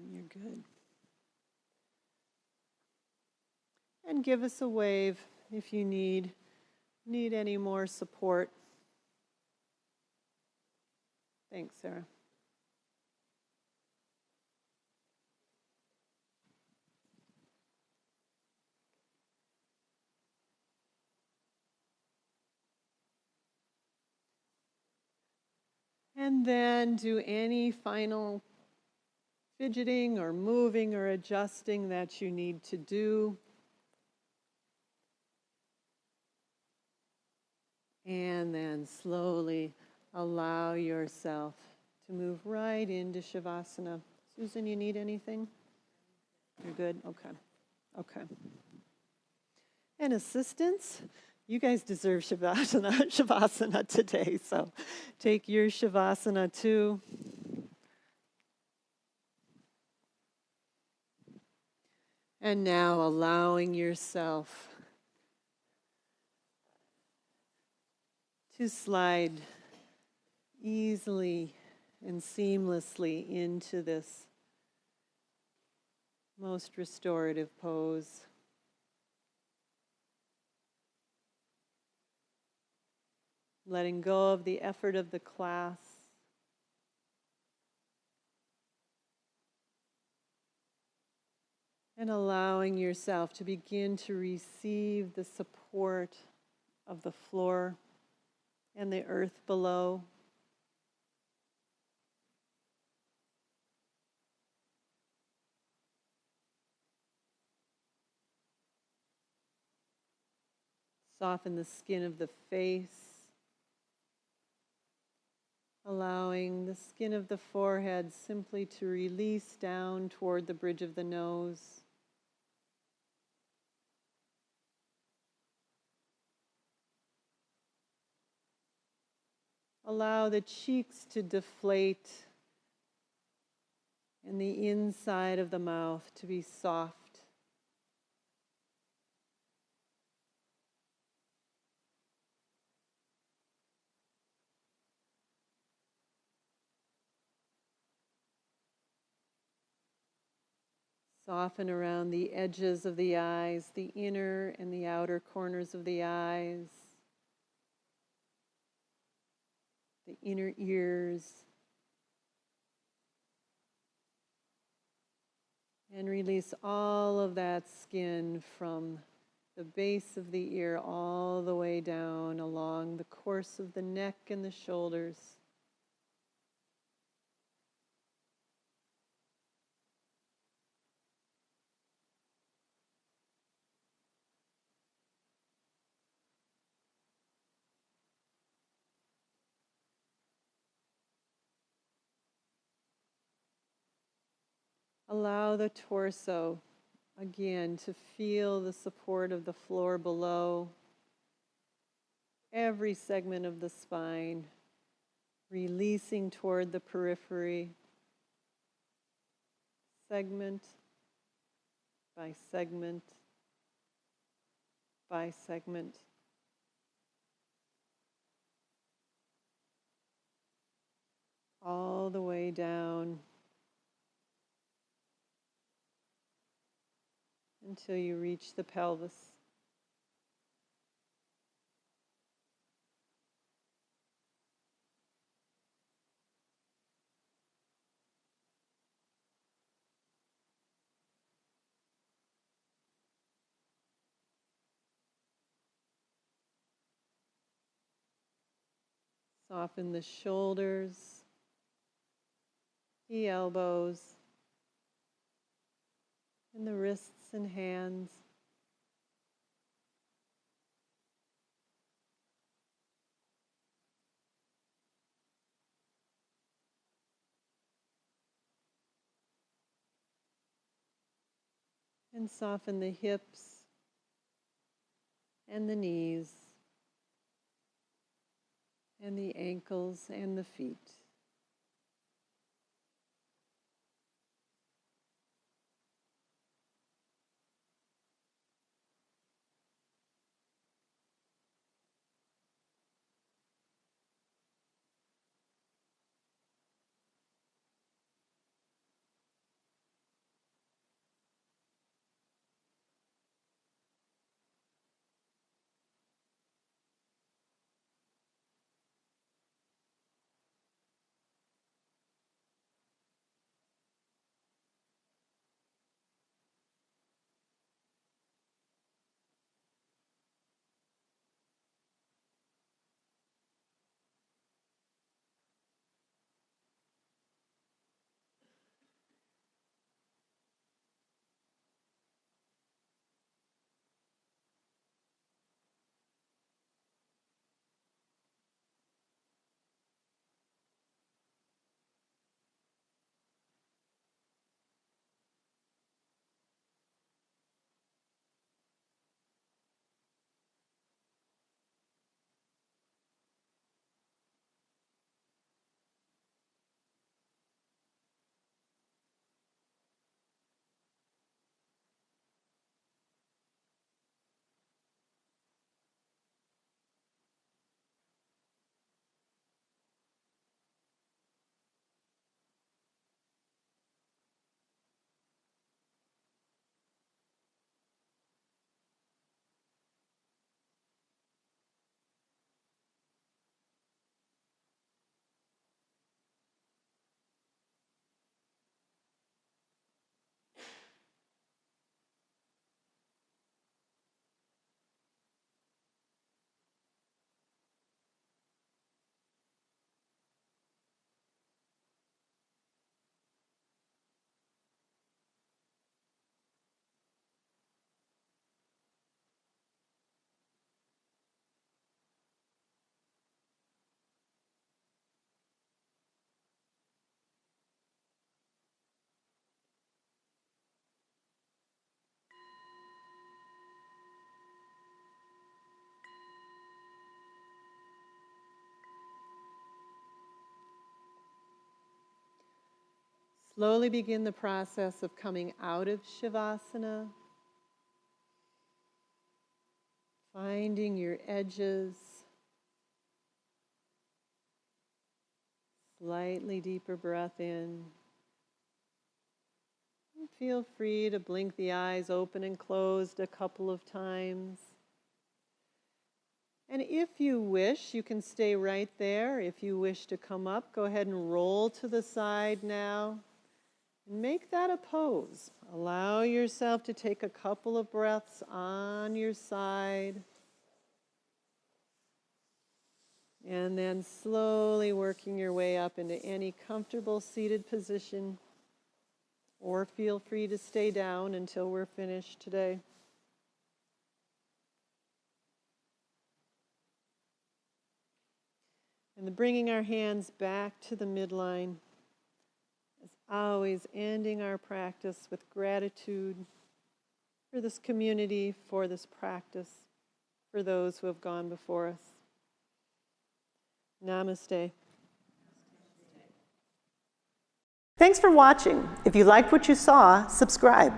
You're good. And give us a wave if you need any more support. Thanks, Sarah. And then do any final fidgeting or moving or adjusting that you need to do. And then slowly allow yourself to move right into Shavasana. Susan, you need anything? You're good? Okay. Okay. And assistance? You guys deserve Shavasana today, so take your Shavasana too. And now allowing yourself to slide easily and seamlessly into this most restorative pose. Letting go of the effort of the class. And allowing yourself to begin to receive the support of the floor and the earth below. Soften the skin of the face, allowing the skin of the forehead simply to release down toward the bridge of the nose. Allow the cheeks to deflate and the inside of the mouth to be soft. Soften around the edges of the eyes, the inner and the outer corners of the eyes, the inner ears, and release all of that skin from the base of the ear all the way down along the course of the neck and the shoulders. Allow the torso, again, to feel the support of the floor below. Every segment of the spine, releasing toward the periphery, segment by segment by segment. All the way down until you reach the pelvis. Soften the shoulders, the elbows, and the wrists and hands. And soften the hips, and the knees and the ankles and the feet. Slowly begin the process of coming out of Shavasana, finding your edges, slightly deeper breath in. And feel free to blink the eyes open and closed a couple of times. And if you wish, you can stay right there. If you wish to come up, go ahead and roll to the side now. Make that a pose. Allow yourself to take a couple of breaths on your side. And then slowly working your way up into any comfortable seated position. Or feel free to stay down until we're finished today. And bringing our hands back to the midline. As always, ending our practice with gratitude for this community, for this practice, for those who have gone before us. Namaste. Thanks for watching. If you liked what you saw, subscribe.